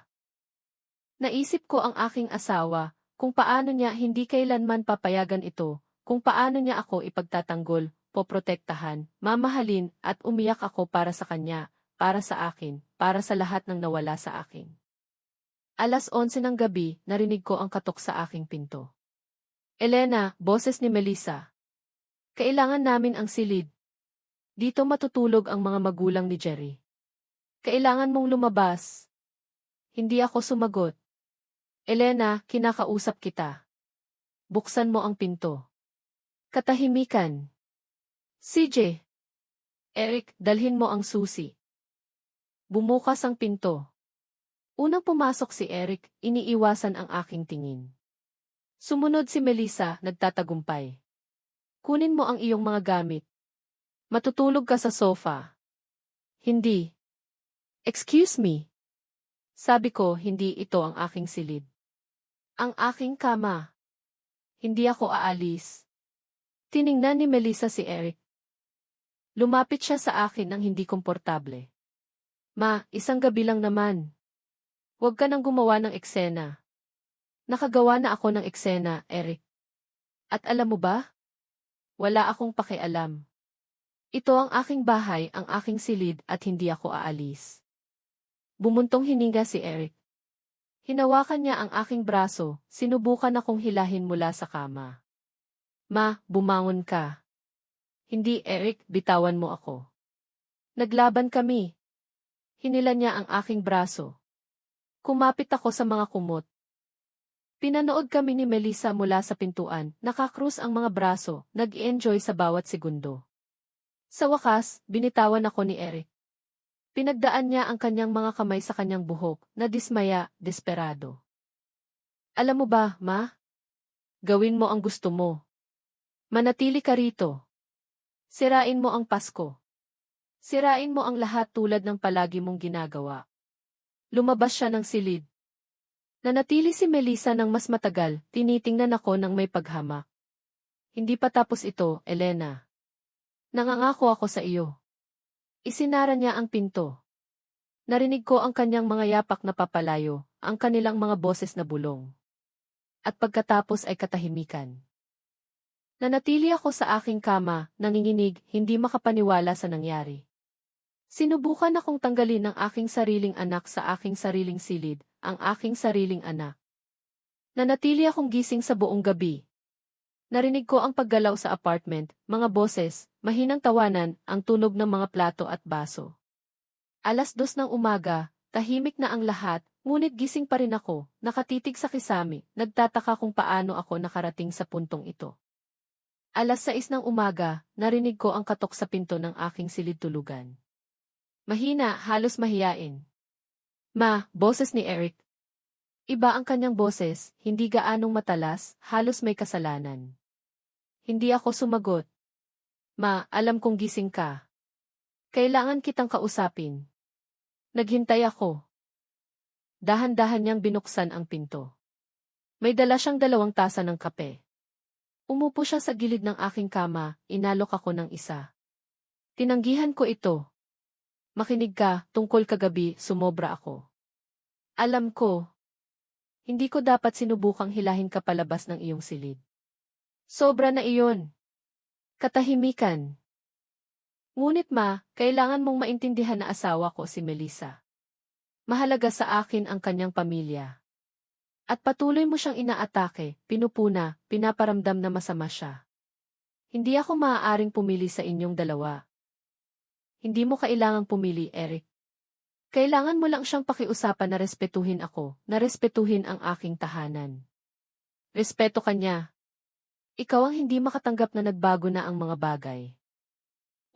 Naisip ko ang aking asawa, kung paano niya hindi kailanman papayagan ito, kung paano niya ako ipagtatanggol, poprotektahan, mamahalin, at umiyak ako para sa kanya, para sa akin, para sa lahat ng nawala sa akin. 11:00 ng gabi, narinig ko ang katok sa aking pinto. Elena, boses ni Melissa. Kailangan namin ang silid. Dito matutulog ang mga magulang ni Jerry. Kailangan mong lumabas. Hindi ako sumagot. Elena, kinakausap kita. Buksan mo ang pinto. Katahimikan. CJ. Eric, dalhin mo ang susi. Bumukas ang pinto. Unang pumasok si Eric, iniiwasan ang aking tingin. Sumunod si Melissa, nagtatagumpay. Kunin mo ang iyong mga gamit. Matutulog ka sa sofa. Hindi. Excuse me. Sabi ko, hindi ito ang aking silid. Ang aking kama. Hindi ako aalis. Tiningnan ni Melissa si Eric. Lumapit siya sa akin nang hindi komportable. Ma, isang gabi lang naman. Huwag ka nang gumawa ng eksena. Nakagawa na ako ng eksena, Eric. At alam mo ba? Wala akong pakialam. Ito ang aking bahay, ang aking silid at hindi ako aalis. Bumuntong hininga si Eric. Hinawakan niya ang aking braso, sinubukan akong hilahin mula sa kama. Ma, bumangon ka. Hindi, Eric, bitawan mo ako. Naglaban kami. Hinila niya ang aking braso. Kumapit ako sa mga kumot. Pinanood kami ni Melissa mula sa pintuan, nakakrus ang mga braso, nag-enjoy sa bawat segundo. Sa wakas, binitawan ako ni Eric. Pinagdaan niya ang kanyang mga kamay sa kanyang buhok, na dismaya, desperado. Alam mo ba, Ma? Gawin mo ang gusto mo. Manatili ka rito. Sirain mo ang Pasko. Sirain mo ang lahat tulad ng palagi mong ginagawa. Lumabas siya ng silid. Nanatili si Melissa ng mas matagal, tinitingnan ako ng may paghamak. Hindi pa tapos ito, Elena. Nangangako ako sa iyo. Isinara niya ang pinto. Narinig ko ang kanyang mga yapak na papalayo, ang kanilang mga boses na bulong. At pagkatapos ay katahimikan. Nanatili ako sa aking kama, nanginginig, hindi makapaniwala sa nangyari. Sinubukan akong tanggalin ang aking sariling anak sa aking sariling silid, ang aking sariling anak. Nanatili akong gising sa buong gabi. Narinig ko ang paggalaw sa apartment, mga boses, mahinang tawanan, ang tunog ng mga plato at baso. 2:00 ng umaga, tahimik na ang lahat, ngunit gising pa rin ako, nakatitig sa kisame, nagtataka kung paano ako nakarating sa puntong ito. 6:00 ng umaga, narinig ko ang katok sa pinto ng aking silid tulugan. Mahina, halos mahiyain. Ma, boses ni Eric. Iba ang kanyang boses, hindi gaanong matalas, halos may kasalanan. Hindi ako sumagot. Ma, alam kong gising ka. Kailangan kitang kausapin. Naghintay ako. Dahan-dahan niyang binuksan ang pinto. May dala siyang 2 tasa ng kape. Umupo siya sa gilid ng aking kama, inalok ako ng isa. Tinanggihan ko ito. Makinig ka, tungkol kagabi, sumobra ako. Alam ko. Hindi ko dapat sinubukang hilahin ka palabas ng iyong silid. Sobra na iyon. Katahimikan. Ngunit ma, kailangan mong maintindihan na asawa ko si Melissa. Mahalaga sa akin ang kanyang pamilya. At patuloy mo siyang inaatake, pinupuna, pinaparamdam na masama siya. Hindi ako maaaring pumili sa inyong dalawa. Hindi mo kailangang pumili, Eric. Kailangan mo lang siyang pakiusapan na respetuhin ako, na respetuhin ang aking tahanan. Respeto ka niya. Ikaw ang hindi makatanggap na nagbago na ang mga bagay.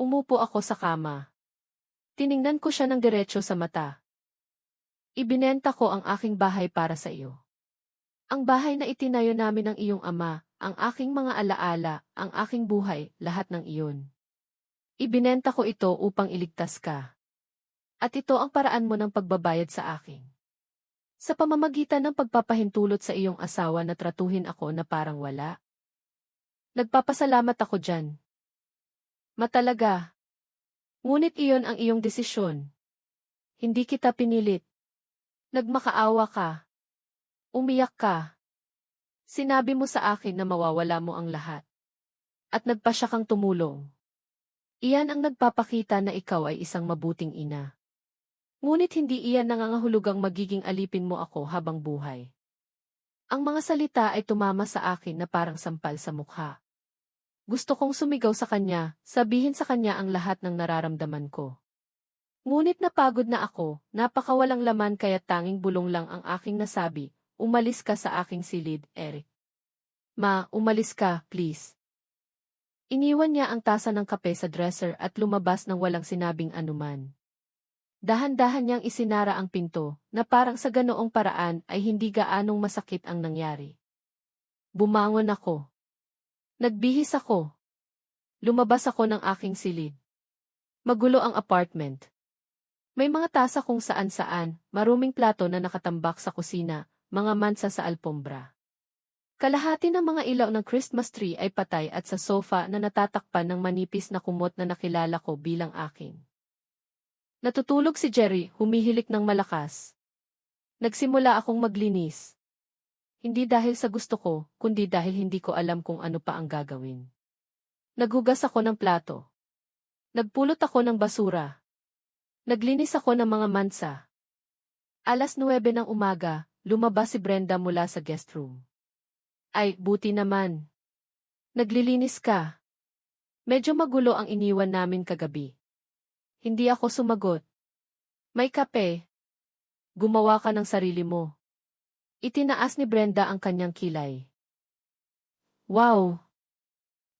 Umupo ako sa kama. Tiningnan ko siya ng diretso sa mata. Ibinenta ko ang aking bahay para sa iyo. Ang bahay na itinayo namin ng iyong ama, ang aking mga alaala, ang aking buhay, lahat ng iyon. Ibinenta ko ito upang iligtas ka. At ito ang paraan mo ng pagbabayad sa akin. Sa pamamagitan ng pagpapahintulot sa iyong asawa na tratuhin ako na parang wala. Nagpapasalamat ako dyan. Matalaga. Ngunit iyon ang iyong desisyon. Hindi kita pinilit. Nagmakaawa ka. Umiyak ka. Sinabi mo sa akin na mawawala mo ang lahat. At nagpasya kang tumulong. Iyan ang nagpapakita na ikaw ay isang mabuting ina. Ngunit hindi iyan nangangahulugang magiging alipin mo ako habang buhay. Ang mga salita ay tumama sa akin na parang sampal sa mukha. Gusto kong sumigaw sa kanya, sabihin sa kanya ang lahat ng nararamdaman ko. Ngunit napagod na ako, napakawalang laman kaya tanging bulong lang ang aking nasabi. Umalis ka sa aking silid, Eric. Ma, umalis ka, please. Iniwan niya ang tasa ng kape sa dresser at lumabas nang walang sinabing anuman. Dahan-dahan niyang isinara ang pinto, na parang sa ganoong paraan ay hindi gaanong masakit ang nangyari. Bumangon ako. Nagbihis ako. Lumabas ako ng aking silid. Magulo ang apartment. May mga tasa kung saan-saan, maruming plato na nakatambak sa kusina, mga mansa sa alpombra. Kalahati ng mga ilaw ng Christmas tree ay patay at sa sofa na natatakpan ng manipis na kumot na nakilala ko bilang akin. Natutulog si Jerry, humihilik ng malakas. Nagsimula akong maglinis. Hindi dahil sa gusto ko, kundi dahil hindi ko alam kung ano pa ang gagawin. Naghugas ako ng plato. Nagpulot ako ng basura. Naglinis ako ng mga mansa. 9:00 ng umaga, lumabas si Brenda mula sa guest room. Ay, buti naman. Naglilinis ka. Medyo magulo ang iniwan namin kagabi. Hindi ako sumagot. May kape. Gumawa ka ng sarili mo. Itinaas ni Brenda ang kanyang kilay. Wow!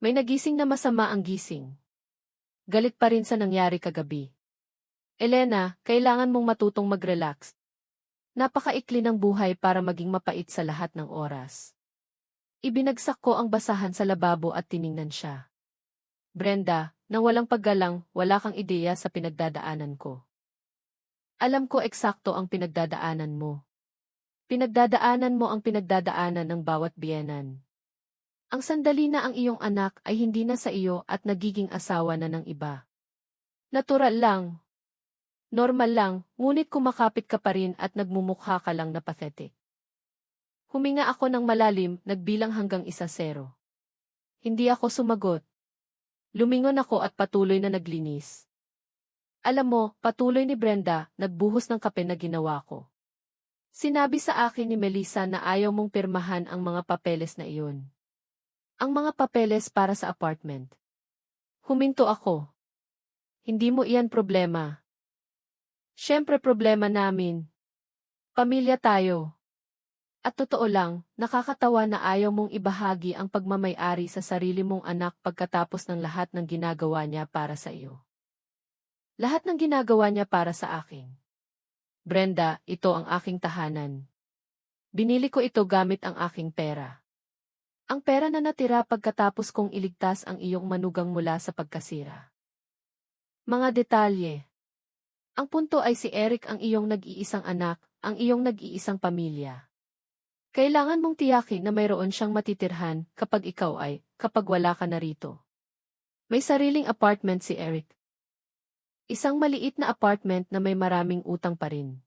May nagising na masama ang gising. Galit pa rin sa nangyari kagabi. Elena, kailangan mong matutong mag-relax. Napakaikli ng buhay para maging mapait sa lahat ng oras. Ibinagsak ko ang basahan sa lababo at tiningnan siya. Brenda, nang walang paggalang, wala kang ideya sa pinagdadaanan ko. Alam ko eksakto ang pinagdadaanan mo. Pinagdadaanan mo ang pinagdadaanan ng bawat biyenan. Ang sandali na ang iyong anak ay hindi na sa iyo at nagiging asawa na ng iba. Natural lang. Normal lang, ngunit kumakapit ka pa rin at nagmumukha ka lang na pathetic. Huminga ako ng malalim, nagbilang hanggang 1-0. Hindi ako sumagot. Lumingon ako at patuloy na naglinis. Alam mo, patuloy ni Brenda, nagbuhos ng kape na ginawa ko. Sinabi sa akin ni Melissa na ayaw mong pirmahan ang mga papeles na iyon. Ang mga papeles para sa apartment. Huminto ako. Hindi mo iyan problema. Siyempre problema namin. Pamilya tayo. At totoo lang, nakakatawa na ayaw mong ibahagi ang pagmamay-ari sa sarili mong anak pagkatapos ng lahat ng ginagawa niya para sa iyo. Lahat ng ginagawa niya para sa akin. Brenda, ito ang aking tahanan. Binili ko ito gamit ang aking pera. Ang pera na natira pagkatapos kong iligtas ang iyong manugang mula sa pagkasira. Mga detalye. Ang punto ay si Eric ang iyong nag-iisang anak, ang iyong nag-iisang pamilya. Kailangan mong tiyakin na mayroon siyang matitirhan kapag kapag wala ka na rito. May sariling apartment si Eric. Isang maliit na apartment na may maraming utang pa rin.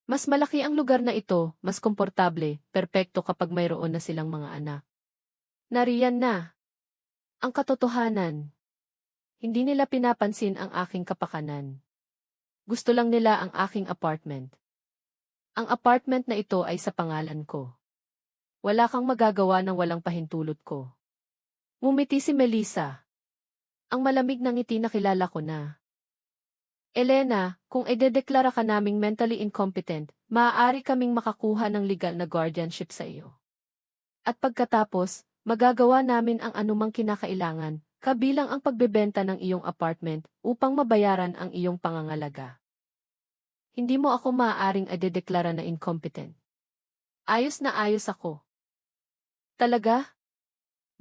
Mas malaki ang lugar na ito, mas komportable, perpekto kapag mayroon na silang mga anak. Nariyan na. Ang katotohanan. Hindi nila pinapansin ang aking kapakanan. Gusto lang nila ang aking apartment. Ang apartment na ito ay sa pangalan ko. Wala kang magagawa nang walang pahintulot ko. Ngumiti si Melissa. Ang malamig ng ngiti na kilala ko na. Elena, kung idedeklara ka naming mentally incompetent, maaari kaming makakuha ng legal na guardianship sa iyo. At pagkatapos, magagawa namin ang anumang kinakailangan, kabilang ang pagbebenta ng iyong apartment upang mabayaran ang iyong pangangalaga. Hindi mo ako maaaring idedeklara na incompetent. Ayos na ayos ako. Talaga?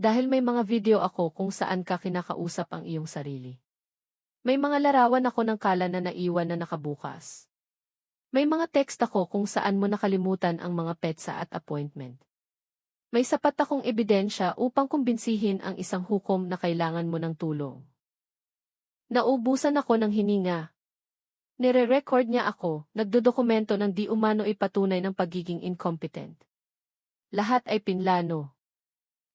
Dahil may mga video ako kung saan ka kinakausap ang iyong sarili. May mga larawan ako ng kala na naiwan na nakabukas. May mga text ako kung saan mo nakalimutan ang mga petsa at appointment. May sapat akong ebidensya upang kumbinsihin ang isang hukom na kailangan mo ng tulong. Naubusan ako ng hininga. Nire-record niya ako, nagdodokumento ng di umano ipatunay ng pagiging incompetent. Lahat ay pinlano.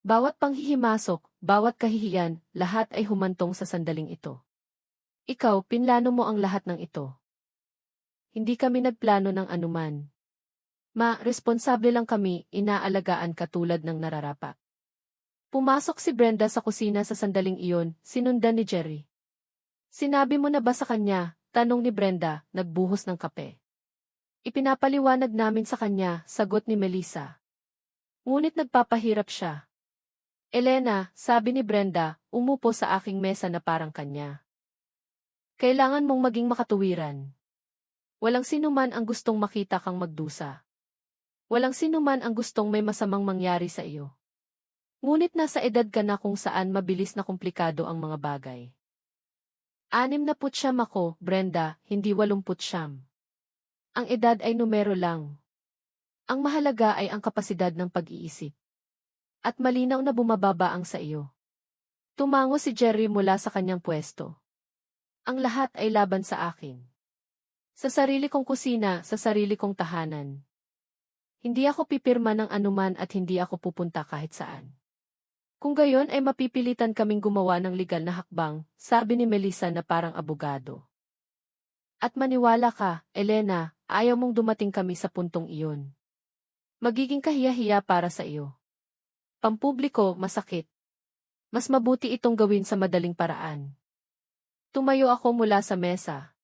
Bawat panghihimasok, bawat kahihiyan, lahat ay humantong sa sandaling ito. Ikaw, pinlano mo ang lahat ng ito. Hindi kami nagplano ng anuman. Responsable lang kami, inaalagaan katulad ng nararapat. Pumasok si Brenda sa kusina sa sandaling iyon, sinundan ni Jerry. Sinabi mo na ba sa kanya? Tanong ni Brenda, nagbuhos ng kape. Ipinapaliwanag namin sa kanya, sagot ni Melissa. Ngunit nagpapahirap siya. Elena, sabi ni Brenda, umupo sa aking mesa na parang kanya. Kailangan mong maging makatuwiran. Walang sinuman ang gustong makita kang magdusa. Walang sinuman ang gustong may masamang mangyari sa iyo. Ngunit nasa edad ka na kung saan mabilis na komplikado ang mga bagay. 69 ako, Brenda, hindi 89. Ang edad ay numero lang. Ang mahalaga ay ang kapasidad ng pag-iisip. At malinaw na bumababa ang sa iyo. Tumango si Jerry mula sa kanyang pwesto. Ang lahat ay laban sa akin. Sa sarili kong kusina, sa sarili kong tahanan. Hindi ako pipirma ng anuman at hindi ako pupunta kahit saan. Kung gayon ay mapipilitan kaming gumawa ng legal na hakbang, sabi ni Melissa na parang abogado. At maniwala ka, Elena, ayaw mong dumating kami sa puntong iyon. Magiging kahiya-hiya para sa iyo. Pampubliko, masakit. Mas mabuti itong gawin sa madaling paraan. Tumayo ako mula sa mesa.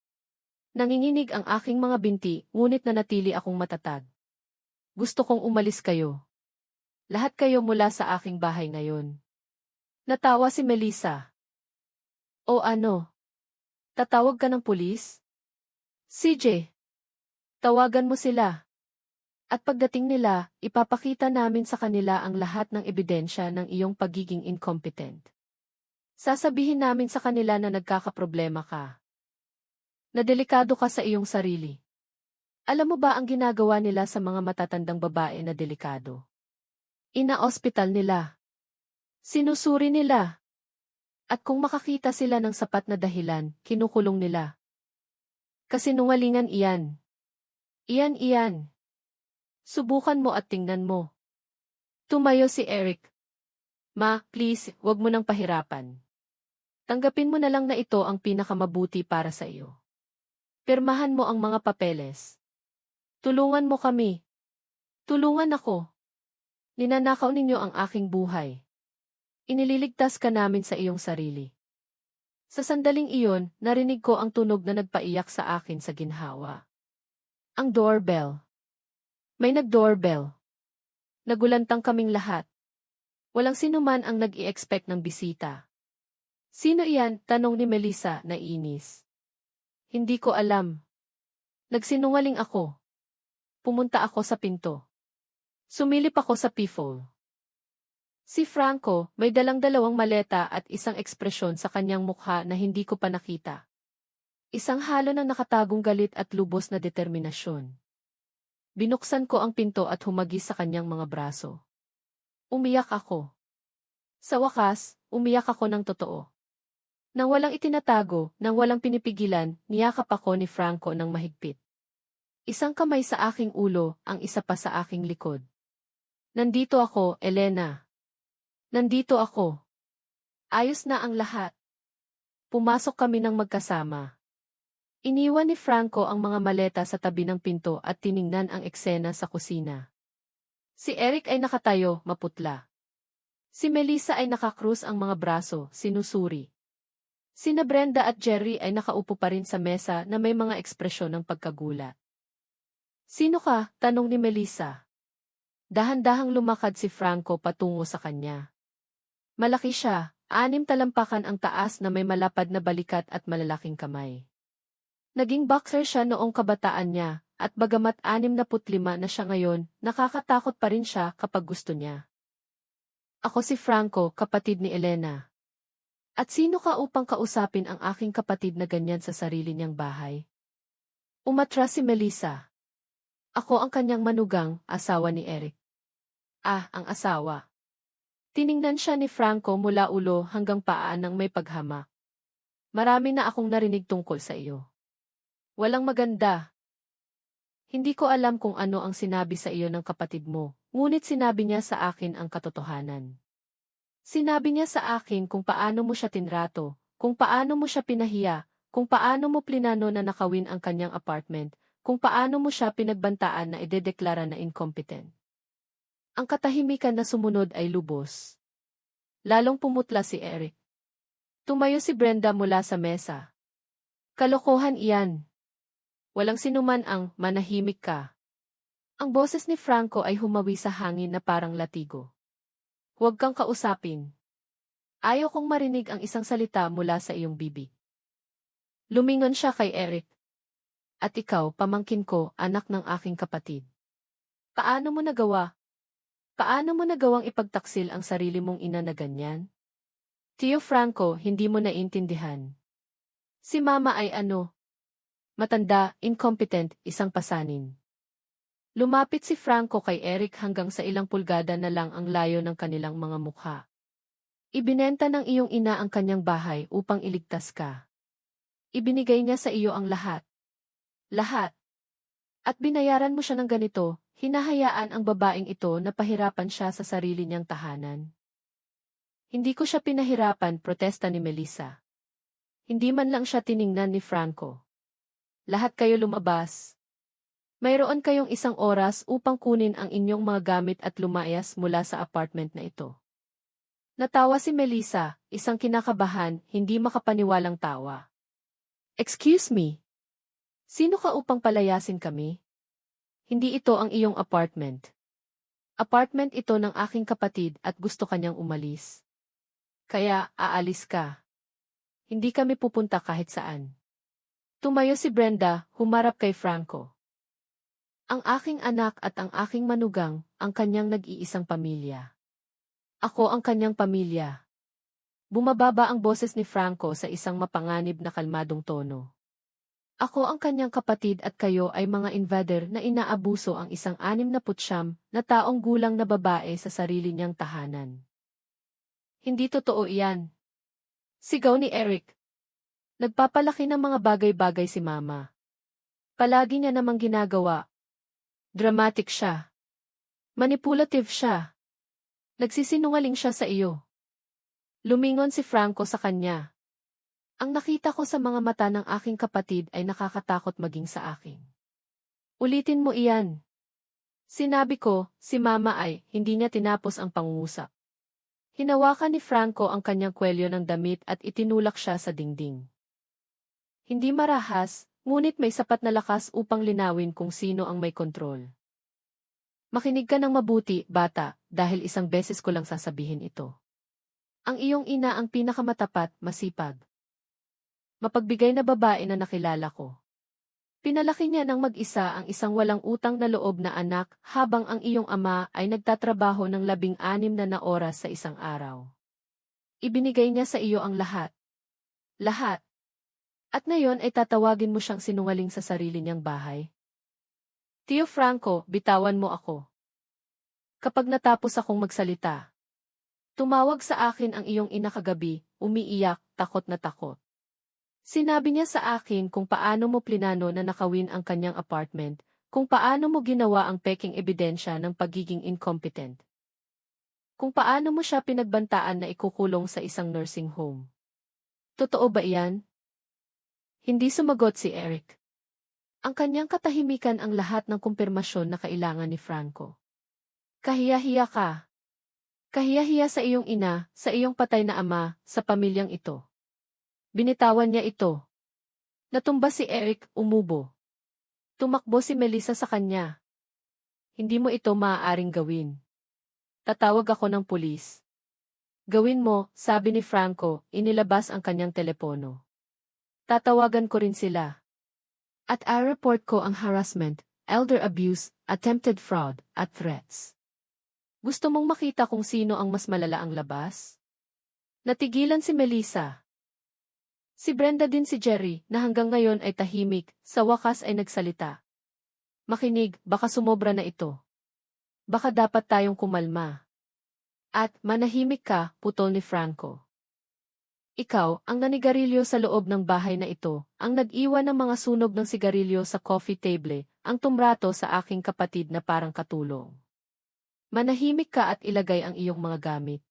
Nanginginig ang aking mga binti, ngunit nanatili akong matatag. Gusto kong umalis kayo. Lahat kayo mula sa aking bahay ngayon. Natawa si Melissa. O ano? Tatawag ka ng pulis? CJ, tawagan mo sila. At pagdating nila, ipapakita namin sa kanila ang lahat ng ebidensya ng iyong pagiging incompetent. Sasabihin namin sa kanila na nagkakaproblema ka. Na delikado ka sa iyong sarili. Alam mo ba ang ginagawa nila sa mga matatandang babae na delikado? Ina-ospital nila. Sinusuri nila. At kung makakita sila ng sapat na dahilan, kinukulong nila. Kasinungalingan iyan. Iyan. Subukan mo at tingnan mo. Tumayo si Eric. Ma, please, wag mo nang pahirapan. Tanggapin mo na lang na ito ang pinakamabuti para sa iyo. Pirmahan mo ang mga papeles. Tulungan mo kami. Tulungan ako. Ninanakaw ninyo ang aking buhay. Inililigtas ka namin sa iyong sarili. Sa sandaling iyon, narinig ko ang tunog na nagpaiyak sa akin sa ginhawa. Ang doorbell. May nag-doorbell. Nagulantang kaming lahat. Walang sinuman ang nag-i-expect ng bisita. Sino iyan? Tanong ni Melissa na inis. Hindi ko alam. Nagsinungaling ako. Pumunta ako sa pinto. Sumilip ako sa peephole. Si Franco, may dalang dalawang maleta at isang ekspresyon sa kanyang mukha na hindi ko pa nakita. Isang halo ng nakatagong galit at lubos na determinasyon. Binuksan ko ang pinto at humagis sa kanyang mga braso. Umiyak ako. Sa wakas, umiyak ako ng totoo. Nang walang itinatago, nang walang pinipigilan, niyakap ako ni Franco ng mahigpit. Isang kamay sa aking ulo, ang isa pa sa aking likod. Nandito ako, Elena. Nandito ako. Ayos na ang lahat. Pumasok kami ng magkasama. Iniwan ni Franco ang mga maleta sa tabi ng pinto at tiningnan ang eksena sa kusina. Si Eric ay nakatayo, maputla. Si Melissa ay nakakrus ang mga braso, sinusuri. Sina Brenda at Jerry ay nakaupo pa rin sa mesa na may mga ekspresyon ng pagkagulat. Sino ka? Tanong ni Melissa. Dahan-dahang lumakad si Franco patungo sa kanya. Malaki siya, 6 talampakan ang taas na may malapad na balikat at malalaking kamay. Naging boxer siya noong kabataan niya, at bagamat 65 na siya ngayon, nakakatakot pa rin siya kapag gusto niya. Ako si Franco, kapatid ni Elena. At sino ka upang kausapin ang aking kapatid na ganyan sa sarili niyang bahay? Umatras si Melissa. Ako ang kanyang manugang, asawa ni Eric. Ah, ang asawa. Tiningnan siya ni Franco mula ulo hanggang paa ng may paghama. Marami na akong narinig tungkol sa iyo. Walang maganda. Hindi ko alam kung ano ang sinabi sa iyo ng kapatid mo, ngunit sinabi niya sa akin ang katotohanan. Sinabi niya sa akin kung paano mo siya tinrato, kung paano mo siya pinahiya, kung paano mo plinano na nakawin ang kanyang apartment, kung paano mo siya pinagbantaan na idedeklara na incompetent. Ang katahimikan na sumunod ay lubos. Lalong pumutla si Eric. Tumayo si Brenda mula sa mesa. Kalokohan iyan. Walang sinuman ang manahimik ka. Ang boses ni Franco ay humawi sa hangin na parang latigo. Huwag kang kausapin. Ayaw kong marinig ang isang salita mula sa iyong bibig. Lumingon siya kay Eric. At ikaw, pamangkin ko, anak ng aking kapatid. Paano mo nagawa? Paano mo nagawang ipagtaksil ang sarili mong ina na ganyan? Tio Franco, hindi mo naintindihan. Si Mama ay ano? Matanda, incompetent, isang pasanin. Lumapit si Franco kay Eric hanggang sa ilang pulgada na lang ang layo ng kanilang mga mukha. Ibinenta ng iyong ina ang kanyang bahay upang iligtas ka. Ibinigay niya sa iyo ang lahat. Lahat. At binayaran mo siya ng ganito, hinahayaan ang babaeng ito na pahirapan siya sa sarili niyang tahanan. Hindi ko siya pinahirapan, protesta ni Melissa. Hindi man lang siya tiningnan ni Franco. lahat kayo lumabas. Mayroon kayong 1 oras upang kunin ang inyong mga gamit at lumayas mula sa apartment na ito. Natawa si Melissa, isang kinakabahan, hindi makapaniwalang tawa. Excuse me? Sino ka upang palayasin kami? Hindi ito ang iyong apartment. Apartment ito ng aking kapatid at gusto kanyang umalis. Kaya, aalis ka. Hindi kami pupunta kahit saan. Tumayo si Brenda, humarap kay Franco. Ang aking anak at ang aking manugang, ang kanyang nag-iisang pamilya. Ako ang kanyang pamilya. Bumababa ang boses ni Franco sa isang mapanganib na kalmadong tono. Ako ang kanyang kapatid at kayo ay mga invader na inaabuso ang isang 69 na taong gulang na babae sa sarili niyang tahanan. Hindi totoo iyan. Sigaw ni Eric. Nagpapalaki ng mga bagay-bagay si Mama. Palagi niya namang ginagawa. Dramatic siya. Manipulative siya. Nagsisinungaling siya sa iyo. Lumingon si Franco sa kanya. Ang nakita ko sa mga mata ng aking kapatid ay nakakatakot maging sa akin. Ulitin mo iyan. Sinabi ko, si Mama ay, hindi niya tinapos ang pangungusap. Hinawakan ni Franco ang kanyang kwelyo ng damit at itinulak siya sa dingding. Hindi marahas, ngunit may sapat na lakas upang linawin kung sino ang may kontrol. Makinig ka ng mabuti, bata, dahil isang beses ko lang sasabihin ito. Ang iyong ina ang pinakamatapat, masipag. Mapagbigay na babae na nakilala ko. Pinalaki niya ng mag-isa ang isang walang utang na loob na anak habang ang iyong ama ay nagtatrabaho ng 16 na oras sa isang araw. Ibinigay niya sa iyo ang lahat. Lahat. At ngayon ay tatawagin mo siyang sinungaling sa sarili niyang bahay. Tio Franco, bitawan mo ako. Kapag natapos akong magsalita, tumawag sa akin ang iyong ina kagabi, umiiyak, takot na takot. Sinabi niya sa akin kung paano mo plinano na nakawin ang kanyang apartment, kung paano mo ginawa ang peking ebidensya ng pagiging incompetent. Kung paano mo siya pinagbantaan na ikukulong sa isang nursing home. Totoo ba iyan? Hindi sumagot si Eric. Ang kanyang katahimikan ang lahat ng kumpirmasyon na kailangan ni Franco. Kahiya-hiya ka. Kahiya-hiya sa iyong ina, sa iyong patay na ama, sa pamilyang ito. Binitawan niya ito. Natumba si Eric, umubo. Tumakbo si Melissa sa kanya. Hindi mo ito maaaring gawin. Tatawag ako ng pulis. Gawin mo, sabi ni Franco, inilabas ang kanyang telepono. Tatawagan ko rin sila. At i-report ko ang harassment, elder abuse, attempted fraud, at threats. Gusto mong makita kung sino ang mas malala ang labas? Natigilan si Melissa. Si Brenda din si Jerry, na hanggang ngayon ay tahimik, sa wakas ay nagsalita. Makinig, baka sumobra na ito. Baka dapat tayong kumalma. At, manahimik ka, putol ni Franco. Ikaw, ang nanigarilyo sa loob ng bahay na ito, ang nag-iwan ng mga sunog ng sigarilyo sa coffee table, ang tumrato sa aking kapatid na parang katulong. Manahimik ka at ilagay ang iyong mga gamit.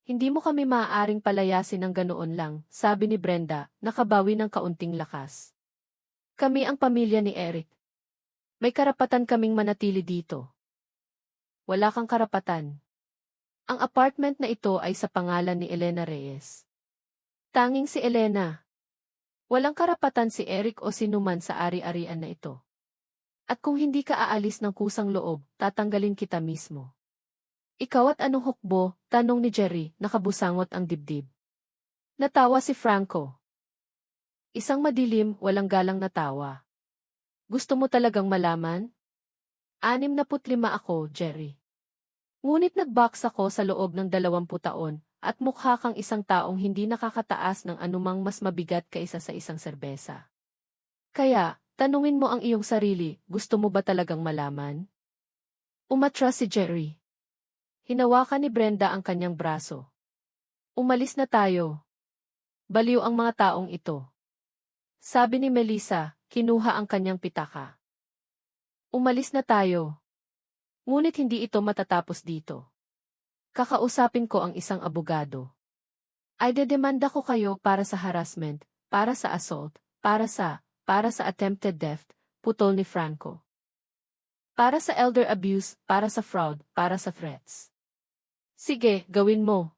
Hindi mo kami maaaring palayasin ng ganoon lang, sabi ni Brenda, nakabawi ng kaunting lakas. Kami ang pamilya ni Eric. May karapatan kaming manatili dito. Wala kang karapatan. Ang apartment na ito ay sa pangalan ni Elena Reyes. Tanging si Elena. Walang karapatan si Eric o sinuman sa ari-arian na ito. At kung hindi ka aalis ng kusang loob, tatanggalin kita mismo. Ikaw at anong hukbo? Tanong ni Jerry, nakabusangot ang dibdib. Natawa si Franco. Isang madilim, walang galang na tawa. Gusto mo talagang malaman? 65 ako, Jerry. Ngunit nag-box ako sa loob ng 20 taon, at mukha kang isang taong hindi nakakataas ng anumang mas mabigat kaysa sa isang serbesa. Kaya, tanungin mo ang iyong sarili, gusto mo ba talagang malaman? Umatras si Jerry. Hinawakan ni Brenda ang kanyang braso. Umalis na tayo. Baliw ang mga taong ito. Sabi ni Melissa, kinuha ang kanyang pitaka. Umalis na tayo. Ngunit hindi ito matatapos dito. Kakausapin ko ang isang abogado. Ay dedemanda ko kayo para sa harassment, para sa assault, para para sa attempted theft, putol ni Franco. Para sa elder abuse, para sa fraud, para sa threats. Sige, gawin mo.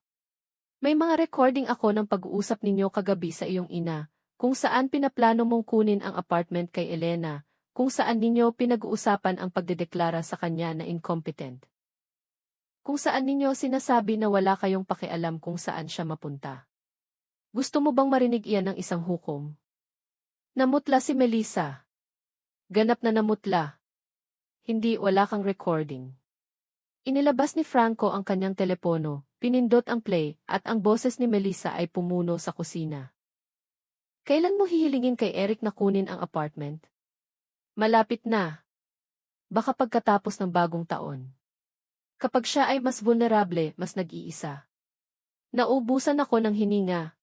May mga recording ako ng pag-uusap ninyo kagabi sa iyong ina, kung saan pinaplano mong kunin ang apartment kay Elena, kung saan ninyo pinag-uusapan ang pagdedeklara sa kanya na incompetent. Kung saan ninyo sinasabi na wala kayong pakialam kung saan siya mapunta. Gusto mo bang marinig iyan ng isang hukom? Namutla si Melissa. Ganap na namutla. Hindi, wala kang recording. Inilabas ni Franco ang kanyang telepono, pinindot ang play, at ang boses ni Melissa ay pumuno sa kusina. Kailan mo hihilingin kay Eric na kunin ang apartment? Malapit na. Baka pagkatapos ng bagong taon. Kapag siya ay mas vulnerable, mas nag-iisa. Naubusan ako ng hininga.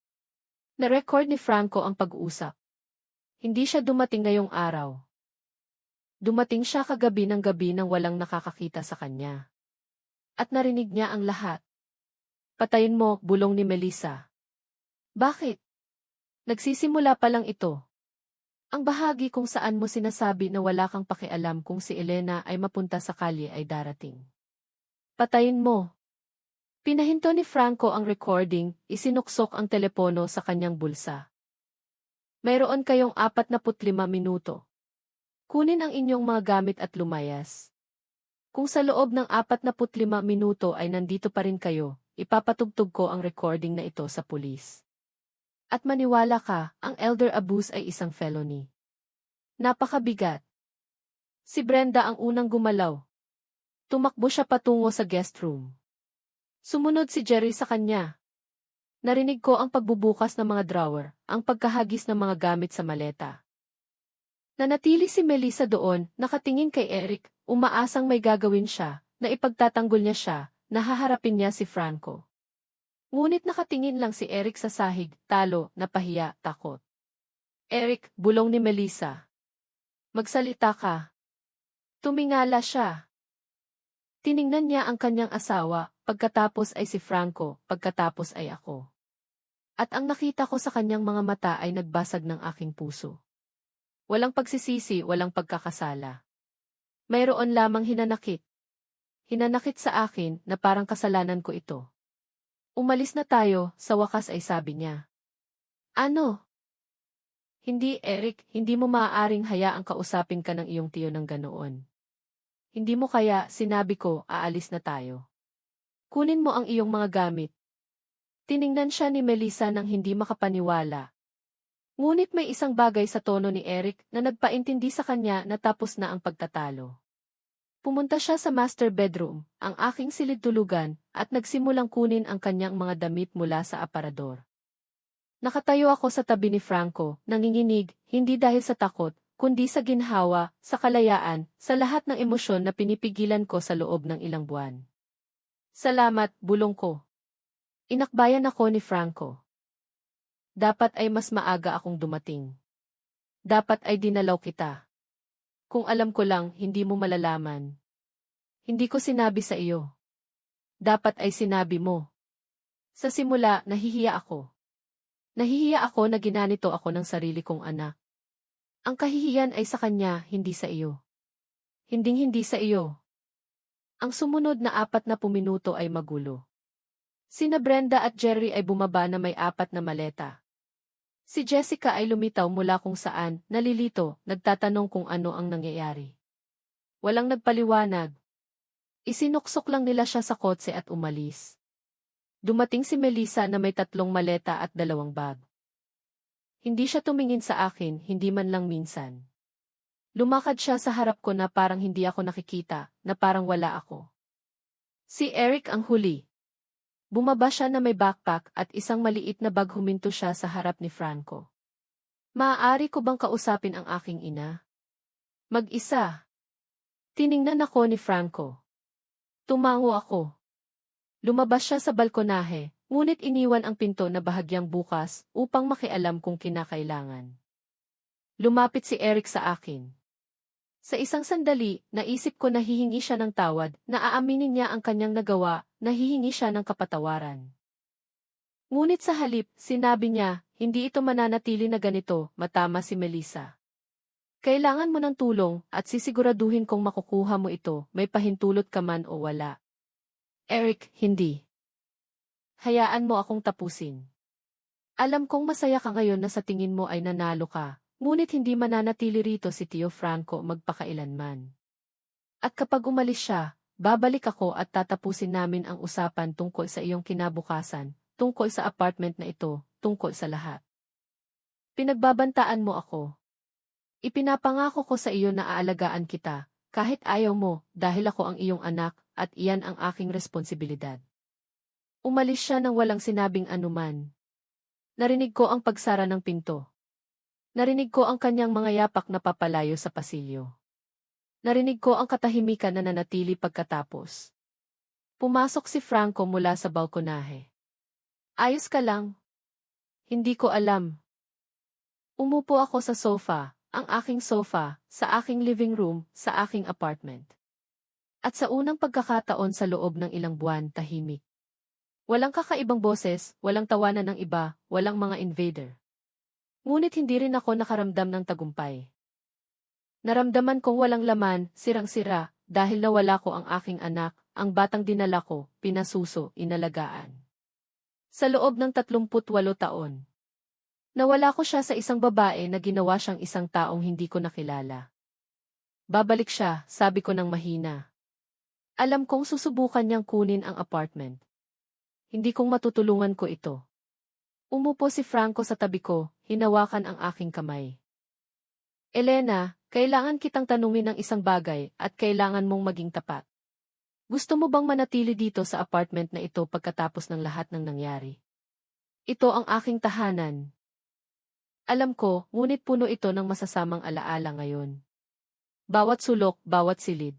Na-record ni Franco ang pag-uusap. Hindi siya dumating ngayong araw. Dumating siya kagabi ng gabi nang walang nakakakita sa kanya. At narinig niya ang lahat. Patayin mo, bulong ni Melissa. Bakit? Nagsisimula pa lang ito. Ang bahagi kung saan mo sinasabi na wala kang pakialam kung si Elena ay mapunta sa kalye ay darating. Patayin mo. Pinahinto ni Franco ang recording, isinuksok ang telepono sa kanyang bulsa. Mayroon kayong 45 minuto. Kunin ang inyong mga gamit at lumayas. Kung sa loob ng 45 minuto ay nandito pa rin kayo, ipapatugtog ko ang recording na ito sa pulis. At maniwala ka, ang elder abuse ay isang felony. Napakabigat. Si Brenda ang unang gumalaw. Tumakbo siya patungo sa guest room. Sumunod si Jerry sa kanya. Narinig ko ang pagbubukas ng mga drawer, ang pagkahagis ng mga gamit sa maleta. Nanatili si Melissa doon, nakatingin kay Eric, umaasang may gagawin siya, na ipagtatanggol niya siya, nahaharapin niya si Franco. Ngunit nakatingin lang si Eric sa sahig, talo, napahiya, takot. Eric, bulong ni Melissa. Magsalita ka. Tumingala siya. Tiningnan niya ang kanyang asawa, pagkatapos ay si Franco, pagkatapos ay ako. At ang nakita ko sa kanyang mga mata ay nagbasag ng aking puso. Walang pagsisisi, walang pagkakasala. Mayroon lamang hinanakit. Hinanakit sa akin na parang kasalanan ko ito. Umalis na tayo, sa wakas ay sabi niya. Ano? Hindi, Eric, hindi mo maaaring hayaang kausapin ka ng iyong tiyo ng ganoon. Hindi mo kaya, sinabi ko, aalis na tayo. Kunin mo ang iyong mga gamit. Tiningnan siya ni Melissa nang hindi makapaniwala. Ngunit may isang bagay sa tono ni Eric na nagpaintindi sa kanya na tapos na ang pagtatalo. Pumunta siya sa master bedroom, ang aking silid-tulugan, at nagsimulang kunin ang kanyang mga damit mula sa aparador. Nakatayo ako sa tabi ni Franco, nanginginig, hindi dahil sa takot, kundi sa ginhawa, sa kalayaan, sa lahat ng emosyon na pinipigilan ko sa loob ng ilang buwan. Salamat, bulong ko. Inakbayan ako ni Franco. Dapat ay mas maaga akong dumating. Dapat ay dinalaw kita. Kung alam ko lang, hindi mo malalaman. Hindi ko sinabi sa iyo. Dapat ay sinabi mo. Sa simula, nahihiya ako. Nahihiya ako na ginanito ako ng sarili kong anak. Ang kahihiyan ay sa kanya, hindi sa iyo. Hinding-hindi sa iyo. Ang sumunod na 40 minuto ay magulo. Sina Brenda at Jerry ay bumaba na may 4 na maleta. Si Jessica ay lumitaw mula kung saan, nalilito, nagtatanong kung ano ang nangyayari. Walang nagpaliwanag. Isinuksok lang nila siya sa kotse at umalis. Dumating si Melissa na may 3 maleta at 2 bag. Hindi siya tumingin sa akin, hindi man lang minsan. Lumakad siya sa harap ko na parang hindi ako nakikita, na parang wala ako. Si Eric ang huli. Bumaba siya na may backpack at isang maliit na bag, huminto siya sa harap ni Franco. Maaari ko bang kausapin ang aking ina? Mag-isa. Tiningnan ako ni Franco. Tumango ako. Lumabas siya sa balkonahe, ngunit iniwan ang pinto na bahagyang bukas upang makialam kung kinakailangan. Lumapit si Eric sa akin. Sa isang sandali, naisip ko na hihingi siya ng tawad, na aaminin niya ang kanyang nagawa, na hihingi siya ng kapatawaran. Ngunit sa halip, sinabi niya, hindi ito mananatili na ganito, matama si Melissa. Kailangan mo ng tulong at sisiguraduhin kong makukuha mo ito, may pahintulot ka man o wala. Eric, hindi. Hayaan mo akong tapusin. Alam kong masaya ka ngayon na sa tingin mo ay nanalo ka, ngunit hindi mananatili rito si Tio Franco magpakailanman. At kapag umalis siya, babalik ako at tatapusin namin ang usapan tungkol sa iyong kinabukasan, tungkol sa apartment na ito, tungkol sa lahat. Pinagbabantaan mo ako. Ipinapangako ko sa iyo na aalagaan kita, kahit ayaw mo, dahil ako ang iyong anak, at iyan ang aking responsibilidad. Umalis siya nang walang sinabing anuman. Narinig ko ang pagsara ng pinto. Narinig ko ang kanyang mga yapak na papalayo sa pasilyo. Narinig ko ang katahimikan na nanatili pagkatapos. Pumasok si Franco mula sa balkonahe. Ayos ka lang? Hindi ko alam. Umupo ako sa sofa, ang aking sofa, sa aking living room, sa aking apartment. At sa unang pagkakataon sa loob ng ilang buwan, tahimik. Walang kakaibang boses, walang tawanan ng iba, walang mga invader. Ngunit hindi rin ako nakaramdam ng tagumpay. Naramdaman kong walang laman, sirang-sira, dahil nawala ko ang aking anak, ang batang dinala ko, pinasuso, inalagaan. Sa loob ng 38 taon. Nawala ko siya sa isang babae na ginawa siyang isang taong hindi ko nakilala. Babalik siya, sabi ko ng mahina. Alam kong susubukan niyang kunin ang apartment. Hindi kong matutulungan ko ito. Umupo si Franco sa tabi ko, hinawakan ang aking kamay. Elena, kailangan kitang tanungin ng isang bagay at kailangan mong maging tapat. Gusto mo bang manatili dito sa apartment na ito pagkatapos ng lahat ng nangyari? Ito ang aking tahanan. Alam ko, ngunit puno ito ng masasamang alaala ngayon. Bawat sulok, bawat silid.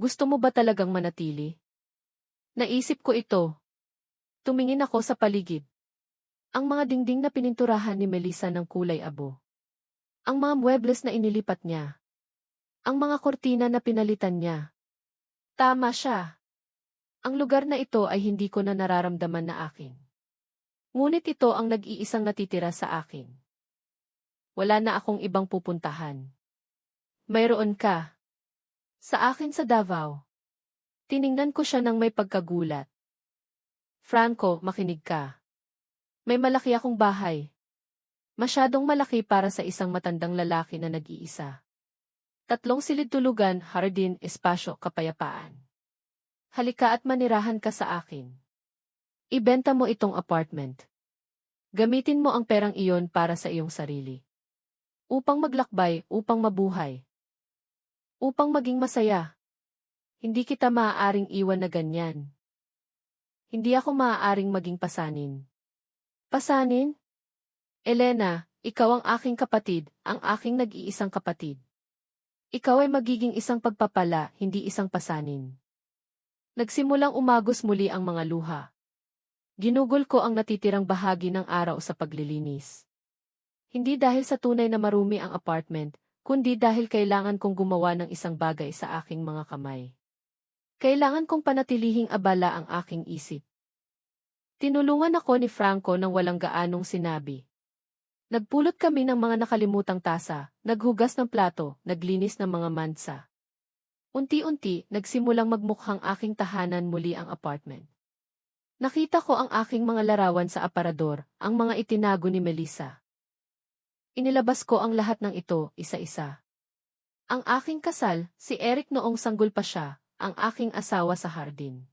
Gusto mo ba talagang manatili? Naisip ko ito. Tumingin ako sa paligid. Ang mga dingding na pininturahan ni Melissa ng kulay abo. Ang mga muebles na inilipat niya. Ang mga kortina na pinalitan niya. Tama siya. Ang lugar na ito ay hindi ko na nararamdaman na akin. Ngunit ito ang nag-iisang natitira sa akin. Wala na akong ibang pupuntahan. Mayroon ka. Sa akin sa Davao. Tiningnan ko siya ng may pagkagulat. Franco, makinig ka. May malaki akong bahay. Masyadong malaki para sa isang matandang lalaki na nag-iisa. 3 silid tulugan, hardin, espasyo, kapayapaan. Halika at manirahan ka sa akin. Ibenta mo itong apartment. Gamitin mo ang perang iyon para sa iyong sarili. Upang maglakbay, upang mabuhay. Upang maging masaya. Hindi kita maaaring iwan na ganyan. Hindi ako maaaring maging pasanin. Pasanin? Elena, ikaw ang aking kapatid, ang aking nag-iisang kapatid. Ikaw ay magiging isang pagpapala, hindi isang pasanin. Nagsimulang umagos muli ang mga luha. Ginugol ko ang natitirang bahagi ng araw sa paglilinis. Hindi dahil sa tunay na marumi ang apartment, kundi dahil kailangan kong gumawa ng isang bagay sa aking mga kamay. Kailangan kong panatilihing abala ang aking isip. Tinulungan ako ni Franco nang walang gaanong sinabi. Nagpulot kami ng mga nakalimutang tasa, naghugas ng plato, naglinis ng mga mansa. Unti-unti, nagsimulang magmukhang aking tahanan muli ang apartment. Nakita ko ang aking mga larawan sa aparador, ang mga itinago ni Melissa. Inilabas ko ang lahat ng ito, isa-isa. Ang aking kasal, si Eric noong sanggol pa siya, ang aking asawa sa hardin.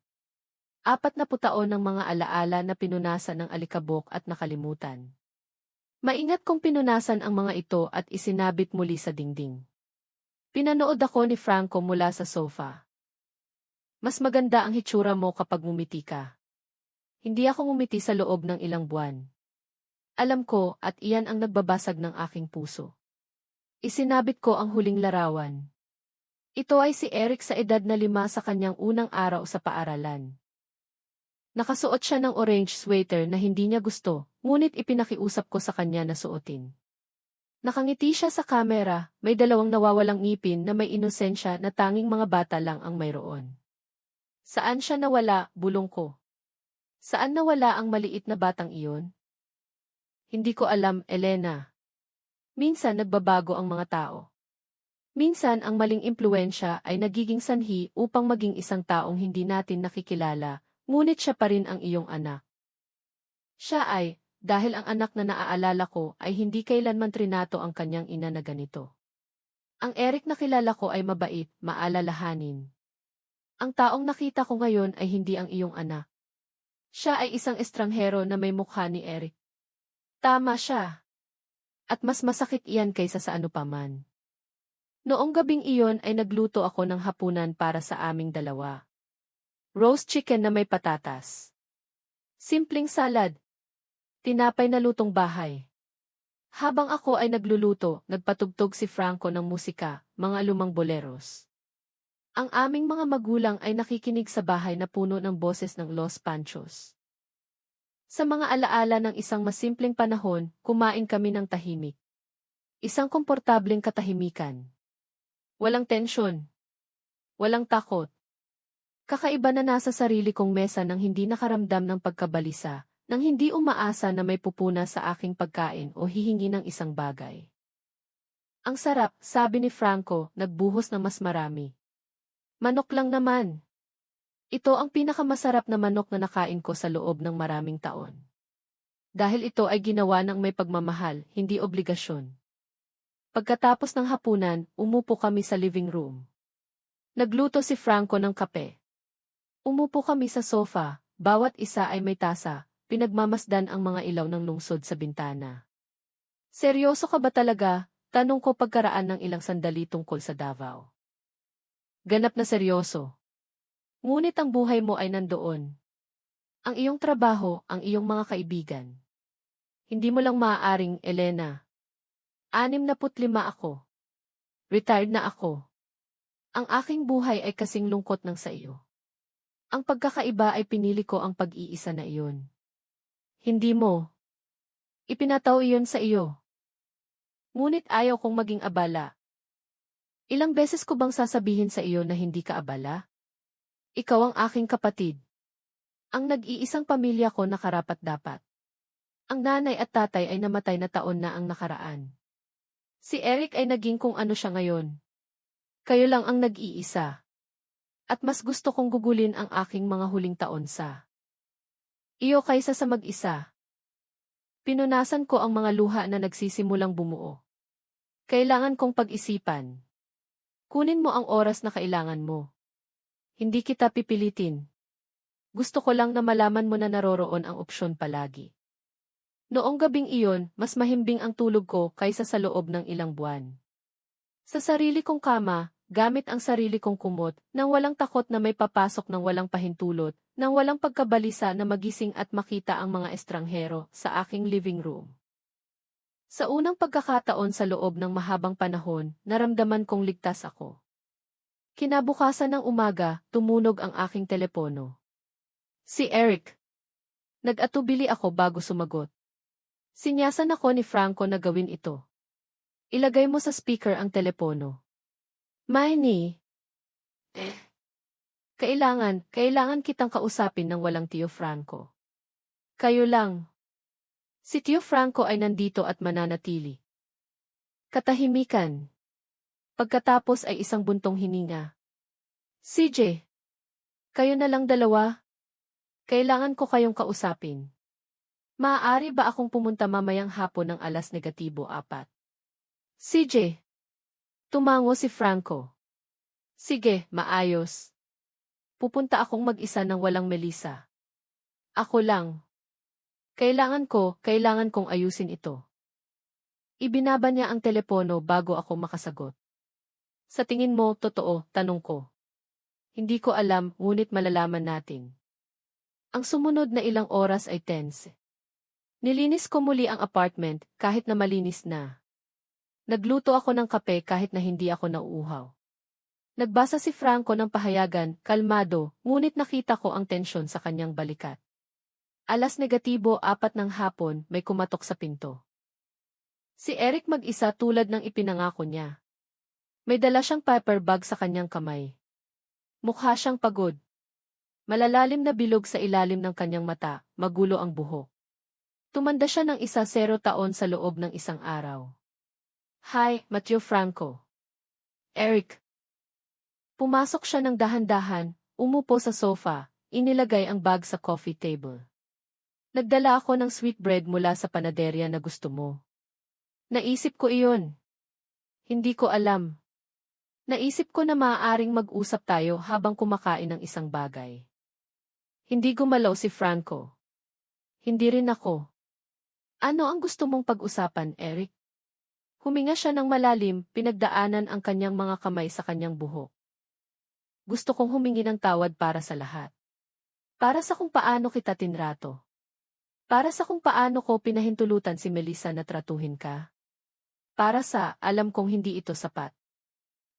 40 taon ng mga alaala na pinunasan ng alikabok at nakalimutan. Maingat kong pinunasan ang mga ito at isinabit muli sa dingding. Pinanood ako ni Franco mula sa sofa. Mas maganda ang hitsura mo kapag ngumiti ka. Hindi ako ngumiti sa loob ng ilang buwan. Alam ko at iyan ang nagbabasag ng aking puso. Isinabit ko ang huling larawan. Ito ay si Eric sa edad na 5 sa kanyang unang araw sa paaralan. Nakasuot siya ng orange sweater na hindi niya gusto, ngunit ipinakiusap ko sa kanya na suotin. Nakangiti siya sa kamera, may 2 nawawalang ngipin na may inosensya na tanging mga bata lang ang mayroon. Saan siya nawala, bulong ko? Saan nawala ang maliit na batang iyon? Hindi ko alam, Elena. Minsan nagbabago ang mga tao. Minsan ang maling impluwensya ay nagiging sanhi upang maging isang taong hindi natin nakikilala, ngunit siya pa rin ang iyong anak. Siya ay, dahil ang anak na naaalala ko ay hindi kailanman trinato ang kanyang ina na ganito. Ang Eric na kilala ko ay mabait, maalalahanin. Ang taong nakita ko ngayon ay hindi ang iyong anak. Siya ay isang estranghero na may mukha ni Eric. Tama siya. At mas masakit iyan kaysa sa ano paman. Noong gabing iyon ay nagluto ako ng hapunan para sa aming dalawa. Roast chicken na may patatas. Simpleng salad. Tinapay na lutong bahay. Habang ako ay nagluluto, nagpatugtog si Franco ng musika, mga lumang boleros. Ang aming mga magulang ay nakikinig sa bahay na puno ng boses ng Los Panchos. Sa mga alaala ng isang masimpleng panahon, kumain kami ng tahimik. Isang komportableng katahimikan. Walang tensyon. Walang takot. Kakaiba na nasa sarili kong mesa nang hindi nakaramdam ng pagkabalisa, nang hindi umaasa na may pupuna sa aking pagkain o hihingi ng isang bagay. Ang sarap, sabi ni Franco, nagbuhos ng mas marami. Manok lang naman. Ito ang pinakamasarap na manok na nakain ko sa loob ng maraming taon. Dahil ito ay ginawa ng may pagmamahal, hindi obligasyon. Pagkatapos ng hapunan, umupo kami sa living room. Nagluto si Franco ng kape. Umupo kami sa sofa, bawat isa ay may tasa, pinagmamasdan ang mga ilaw ng lungsod sa bintana. Seryoso ka ba talaga? Tanong ko pagkaraan ng ilang sandali tungkol sa Davao. Ganap na seryoso. Ngunit ang buhay mo ay nandoon. Ang iyong trabaho, ang iyong mga kaibigan. Hindi mo lang maaaring, Elena. 65 ako. Retired na ako. Ang aking buhay ay kasing lungkot ng sa iyo. Ang pagkakaiba ay pinili ko ang pag-iisa na iyon. Hindi mo. Ipinataw iyon sa iyo. Ngunit ayaw kong maging abala. Ilang beses ko bang sasabihin sa iyo na hindi ka abala? Ikaw ang aking kapatid. Ang nag-iisang pamilya ko na karapat-dapat. Ang nanay at tatay ay namatay na taon na ang nakaraan. Si Eric ay naging kung ano siya ngayon. Kayo lang ang nag-iisa. At mas gusto kong gugulin ang aking mga huling taon sa iyo kaysa sa mag-isa. Pinunasan ko ang mga luha na nagsisimulang bumuo. Kailangan kong pag-isipan. Kunin mo ang oras na kailangan mo. Hindi kita pipilitin. Gusto ko lang na malaman mo na naroroon ang opsyon palagi. Noong gabing iyon, mas mahimbing ang tulog ko kaysa sa loob ng ilang buwan. Sa sarili kong kama, gamit ang sarili kong kumot, nang walang takot na may papasok ng walang pahintulot, nang walang pagkabalisa na magising at makita ang mga estranghero sa aking living room. Sa unang pagkakataon sa loob ng mahabang panahon, naramdaman kong ligtas ako. Kinabukasan ng umaga, tumunog ang aking telepono. Si Eric. Nag-atubili ako bago sumagot. Sinyasan ako ni Franco na gawin ito. Ilagay mo sa speaker ang telepono. Manny. Kailangan kitang kausapin ng walang Tio Franco. Kayo lang. Si Tio Franco ay nandito at mananatili. Katahimikan. Pagkatapos ay isang buntong hininga. CJ. Kayo na lang dalawa. Kailangan ko kayong kausapin. Maaari ba akong pumunta mamayang hapon ng 4:00? CJ. Tumango si Franco. Sige, maayos. Pupunta akong mag-isa ng walang Melissa. Ako lang. Kailangan kong ayusin ito. Ibinaba niya ang telepono bago ako makasagot. Sa tingin mo, totoo, tanong ko. Hindi ko alam, ngunit malalaman natin. Ang sumunod na ilang oras ay tense. Nilinis ko muli ang apartment, kahit na malinis na. Nagluto ako ng kape kahit na hindi ako nauuhaw. Nagbasa si Franco ng pahayagan, kalmado, ngunit nakita ko ang tensyon sa kanyang balikat. 4:00 ng hapon, may kumatok sa pinto. Si Eric mag-isa tulad ng ipinangako niya. May dala siyang paper bag sa kanyang kamay. Mukha siyang pagod. Malalalim na bilog sa ilalim ng kanyang mata, magulo ang buhok. Tumanda siya ng 10 taon sa loob ng isang araw. Hi, Matthew Franco. Eric. Pumasok siya ng dahan-dahan, umupo sa sofa, inilagay ang bag sa coffee table. Nagdala ako ng sweetbread mula sa panaderya na gusto mo. Naisip ko iyon. Hindi ko alam. Naisip ko na maaaring mag-usap tayo habang kumakain ng isang bagay. Hindi gumalaw si Franco. Hindi rin ako. Ano ang gusto mong pag-usapan, Eric? Huminga siya ng malalim, pinagdaanan ang kanyang mga kamay sa kanyang buhok. Gusto kong humingi ng tawad para sa lahat. Para sa kung paano kita tinrato. Para sa kung paano ko pinahintulutan si Melissa na tratuhin ka. Para sa, alam kong hindi ito sapat.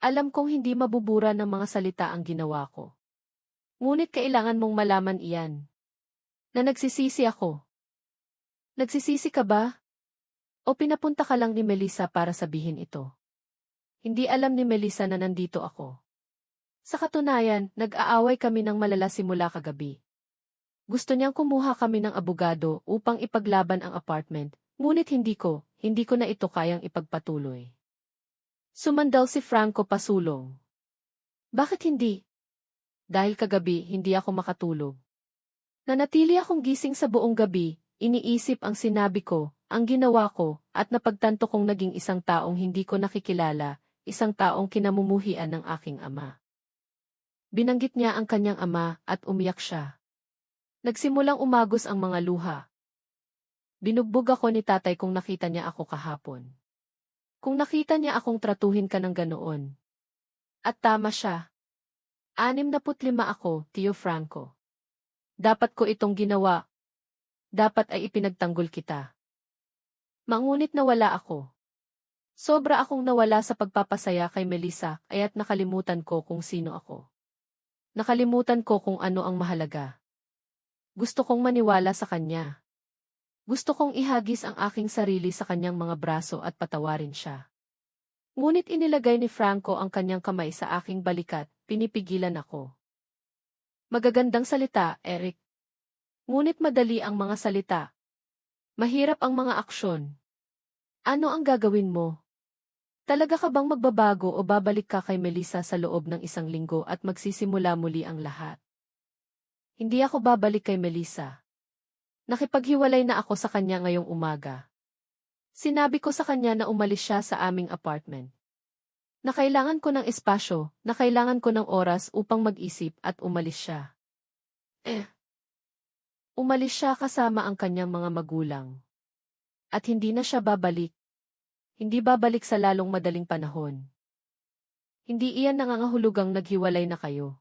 Alam kong hindi mabubura ng mga salita ang ginawa ko. Ngunit kailangan mong malaman iyan. Na nagsisisi ako. Nagsisisi ka ba? O pinapunta ka lang ni Melissa para sabihin ito? Hindi alam ni Melissa na nandito ako. Sa katunayan, nag-aaway kami ng malala simula kagabi. Gusto niyang kumuha kami ng abogado upang ipaglaban ang apartment, ngunit hindi ko na ito kayang ipagpatuloy. Sumandal si Franco pasulong. Bakit hindi? Dahil kagabi hindi ako makatulog. Nanatili akong gising sa buong gabi, iniisip ang sinabi ko, ang ginawa ko, at napagtanto kong naging isang taong hindi ko nakikilala, isang taong kinamumuhian ng aking ama. Binanggit niya ang kanyang ama at umiyak siya. Nagsimulang umagos ang mga luha. Binugbog ako ni tatay kung nakita niya ako kahapon. Kung nakita niya akong tratuhin ka ng ganoon. At tama siya. 65 ako, Tio Franco. Dapat ko itong ginawa. Dapat ay ipinagtanggol kita. Mangunit nawala ako. Sobra akong nawala sa pagpapasaya kay Melissa, kaya't nakalimutan ko kung sino ako. Nakalimutan ko kung ano ang mahalaga. Gusto kong maniwala sa kanya. Gusto kong ihagis ang aking sarili sa kanyang mga braso at patawarin siya. Ngunit inilagay ni Franco ang kanyang kamay sa aking balikat, pinipigilan ako. Magagandang salita, Eric. Ngunit madali ang mga salita. Mahirap ang mga aksyon. Ano ang gagawin mo? Talaga ka bang magbabago o babalik ka kay Melissa sa loob ng 1 linggo at magsisimula muli ang lahat? Hindi ako babalik kay Melissa. Nakipaghiwalay na ako sa kanya ngayong umaga. Sinabi ko sa kanya na umalis siya sa aming apartment. Na kailangan ko ng espasyo, na kailangan ko ng oras upang mag-isip at umalis siya. Umalis siya kasama ang kanyang mga magulang. At hindi na siya babalik. Hindi babalik sa lalong madaling panahon. Hindi iyan nangangahulugang naghiwalay na kayo.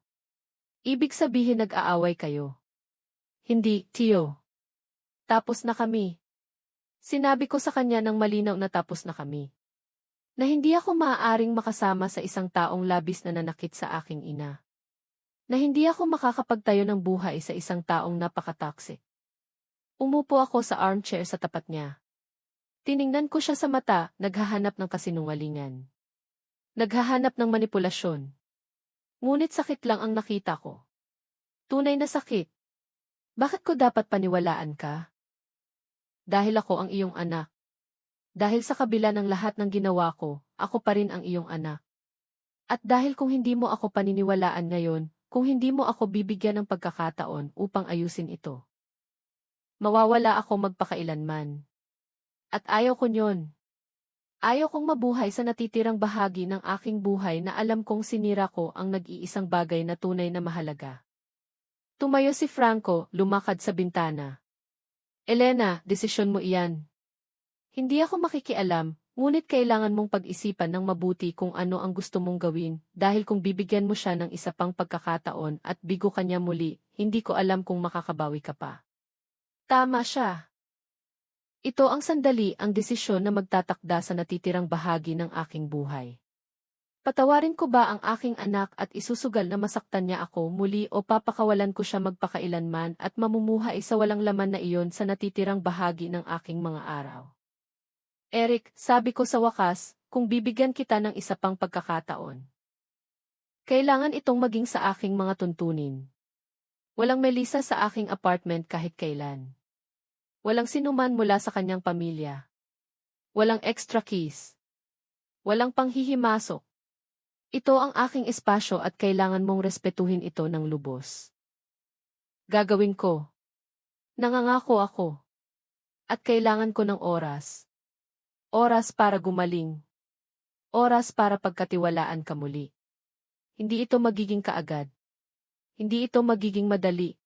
Ibig sabihin nag-aaway kayo. Hindi, Tio. Tapos na kami. Sinabi ko sa kanya ng malinaw na tapos na kami. Na hindi ako maaaring makasama sa isang taong labis na nanakit sa aking ina. Na hindi ako makakapagtayo ng buhay sa isang taong napaka-toxic. Umupo ako sa armchair sa tapat niya. Tiningnan ko siya sa mata, naghahanap ng kasinungalingan. Naghahanap ng manipulasyon. Ngunit sakit lang ang nakita ko. Tunay na sakit. Bakit ko dapat paniwalaan ka? Dahil ako ang iyong anak. Dahil sa kabila ng lahat ng ginawa ko, ako pa rin ang iyong anak. At dahil kung hindi mo ako paniniwalaan ngayon, kung hindi mo ako bibigyan ng pagkakataon upang ayusin ito, mawawala ako magpakailanman. At ayaw ko nyon. Ayaw kong mabuhay sa natitirang bahagi ng aking buhay na alam kong sinira ko ang nag-iisang bagay na tunay na mahalaga. Tumayo si Franco, lumakad sa bintana. Elena, desisyon mo iyan. Hindi ako makikialam, ngunit kailangan mong pag-isipan ng mabuti kung ano ang gusto mong gawin, dahil kung bibigyan mo siya ng isa pang pagkakataon at bigo ka niya muli, hindi ko alam kung makakabawi ka pa. Tama siya. Ito ang sandali, ang desisyon na magtatakda sa natitirang bahagi ng aking buhay. Patawarin ko ba ang aking anak at isusugal na masaktan niya ako muli o papakawalan ko siya magpakailanman at mamumuhay sa walang laman na iyon sa natitirang bahagi ng aking mga araw? Eric, sabi ko sa wakas, kung bibigyan kita ng isa pang pagkakataon, kailangan itong maging sa aking mga tuntunin. Walang Melissa sa aking apartment kahit kailan. Walang sinuman mula sa kanyang pamilya. Walang extra keys. Walang panghihimasok. Ito ang aking espasyo at kailangan mong respetuhin ito ng lubos. Gagawin ko. Nangangako ako. At kailangan ko ng oras. Oras para gumaling. Oras para pagkatiwalaan ka muli. Hindi ito magiging kaagad. Hindi ito magiging madali.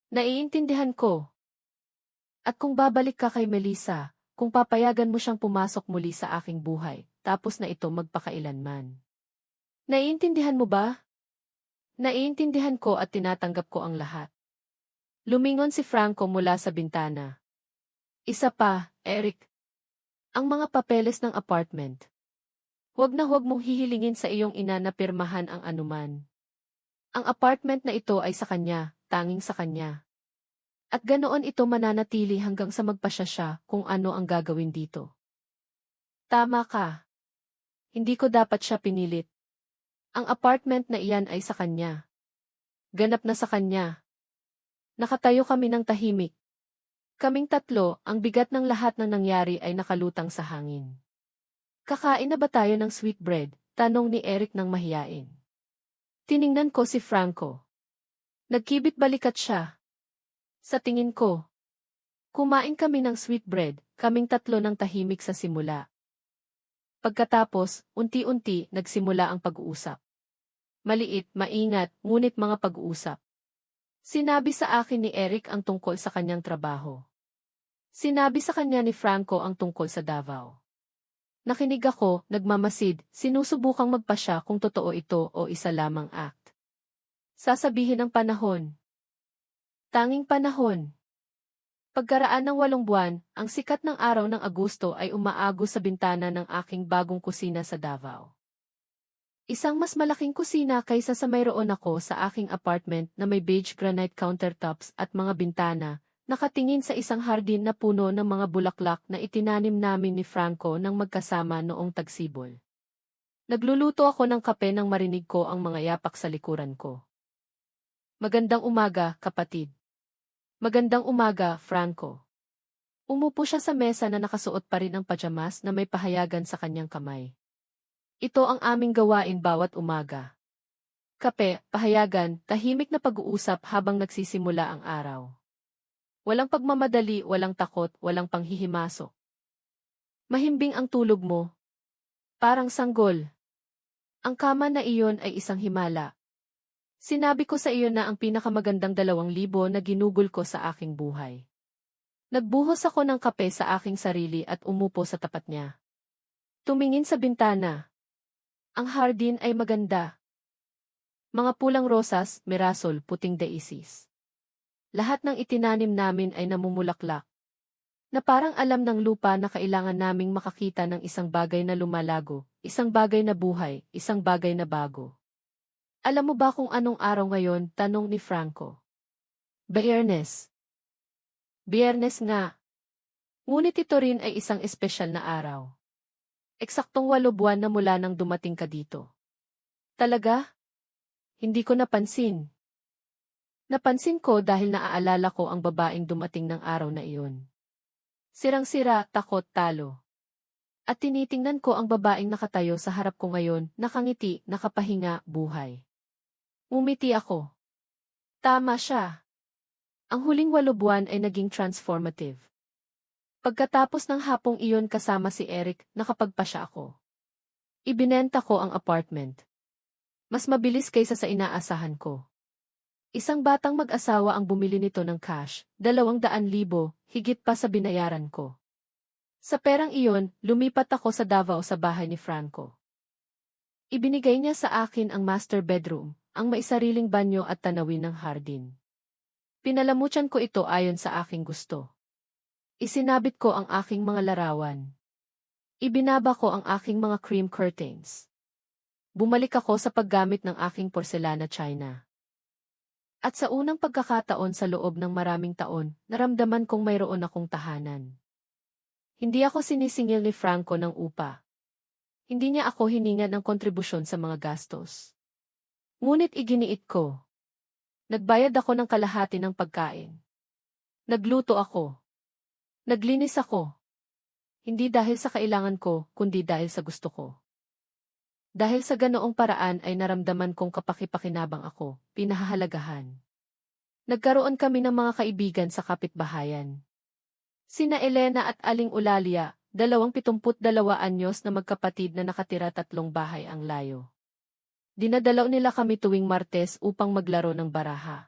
Naiintindihan ko. At kung babalik ka kay Melissa, kung papayagan mo siyang pumasok muli sa aking buhay, tapos na ito magpakailanman. Naiintindihan mo ba? Naiintindihan ko at tinatanggap ko ang lahat. Lumingon si Franco mula sa bintana. Isa pa, Eric. Ang mga papeles ng apartment. Huwag na huwag mong hihilingin sa iyong ina na pirmahan ang anuman. Ang apartment na ito ay sa kanya, tanging sa kanya. At ganoon ito mananatili hanggang sa magpasya siya kung ano ang gagawin dito. Tama ka. Hindi ko dapat siya pinilit. Ang apartment na iyan ay sa kanya. Ganap na sa kanya. Nakatayo kami ng tahimik. Kaming tatlo, ang bigat ng lahat ng nangyari ay nakalutang sa hangin. Kakain na ba tayo ng sweetbread? Tanong ni Eric nang mahiyain. Tiningnan ko si Franco. Nagkibit balikat siya. Sa tingin ko. Kumain kami ng sweetbread, kaming tatlo ng tahimik sa simula. Pagkatapos, unti-unti, nagsimula ang pag-uusap. Maliit, maingat, ngunit mga pag-uusap. Sinabi sa akin ni Eric ang tungkol sa kanyang trabaho. Sinabi sa kanya ni Franco ang tungkol sa Davao. Nakinig ako, nagmamasid, sinusubukang magpasya kung totoo ito o isa lamang act. Sasabihin ng panahon. Tanging panahon. Pagkaraan ng 8 buwan, ang sikat ng araw ng Agosto ay umaagos sa bintana ng aking bagong kusina sa Davao. Isang mas malaking kusina kaysa sa mayroon ako sa aking apartment na may beige granite countertops at mga bintana, nakatingin sa isang hardin na puno ng mga bulaklak na itinanim namin ni Franco nang magkasama noong tagsibol. Nagluluto ako ng kape nang marinig ko ang mga yapak sa likuran ko. Magandang umaga, kapatid. Magandang umaga, Franco. Umupo siya sa mesa na nakasuot pa rin ang pajamas na may pahayagan sa kanyang kamay. Ito ang aming gawain bawat umaga. Kape, pahayagan, tahimik na pag-uusap habang nagsisimula ang araw. Walang pagmamadali, walang takot, walang panghihimasok. Mahimbing ang tulog mo. Parang sanggol. Ang kama na iyon ay isang himala. Sinabi ko sa iyo na ang pinakamagandang 2,000 na ginugol ko sa aking buhay. Nagbuhos ako ng kape sa aking sarili at umupo sa tapat niya. Tumingin sa bintana. Ang hardin ay maganda. Mga pulang rosas, mirasol, puting daisies. Lahat ng itinanim namin ay namumulaklak. Na parang alam ng lupa na kailangan naming makakita ng isang bagay na lumalago, isang bagay na buhay, isang bagay na bago. Alam mo ba kung anong araw ngayon? Tanong ni Franco. Biyernes. Biyernes nga. Ngunit ito rin ay isang espesyal na araw. Eksaktong 8 buwan na mula nang dumating ka dito. Talaga? Hindi ko napansin. Napansin ko dahil naaalala ko ang babaeng dumating ng araw na iyon. Sirang-sira, takot, talo. At tinitingnan ko ang babaeng nakatayo sa harap ko ngayon, nakangiti, nakapahinga, buhay. Umiti ako. Tama siya. Ang huling 8 buwan ay naging transformative. Pagkatapos ng hapong iyon kasama si Eric, nakapagpasya ako. Ibinenta ko ang apartment. Mas mabilis kaysa sa inaasahan ko. Isang batang mag-asawa ang bumili nito ng cash, 200,000, higit pa sa binayaran ko. Sa perang iyon, lumipat ako sa Davao sa bahay ni Franco. Ibinigay niya sa akin ang master bedroom, ang maisariling banyo at tanawin ng hardin. Pinalamutyan ko ito ayon sa aking gusto. Isinabit ko ang aking mga larawan. Ibinaba ko ang aking mga cream curtains. Bumalik ako sa paggamit ng aking porselana china. At sa unang pagkakataon sa loob ng maraming taon, naramdaman kong mayroon akong tahanan. Hindi ako sinisingil ni Franco ng upa. Hindi niya ako hiningan ng kontribusyon sa mga gastos. Ngunit iginiit ko. Nagbayad ako ng kalahati ng pagkain. Nagluto ako. Naglinis ako. Hindi dahil sa kailangan ko, kundi dahil sa gusto ko. Dahil sa ganoong paraan ay naramdaman kong kapakipakinabang ako, pinahahalagahan. Nagkaroon kami ng mga kaibigan sa kapitbahayan. Sina Elena at Aling Eulalia, 72 anyos na magkapatid na nakatira 3 bahay ang layo. Dinadalaw nila kami tuwing Martes upang maglaro ng baraha.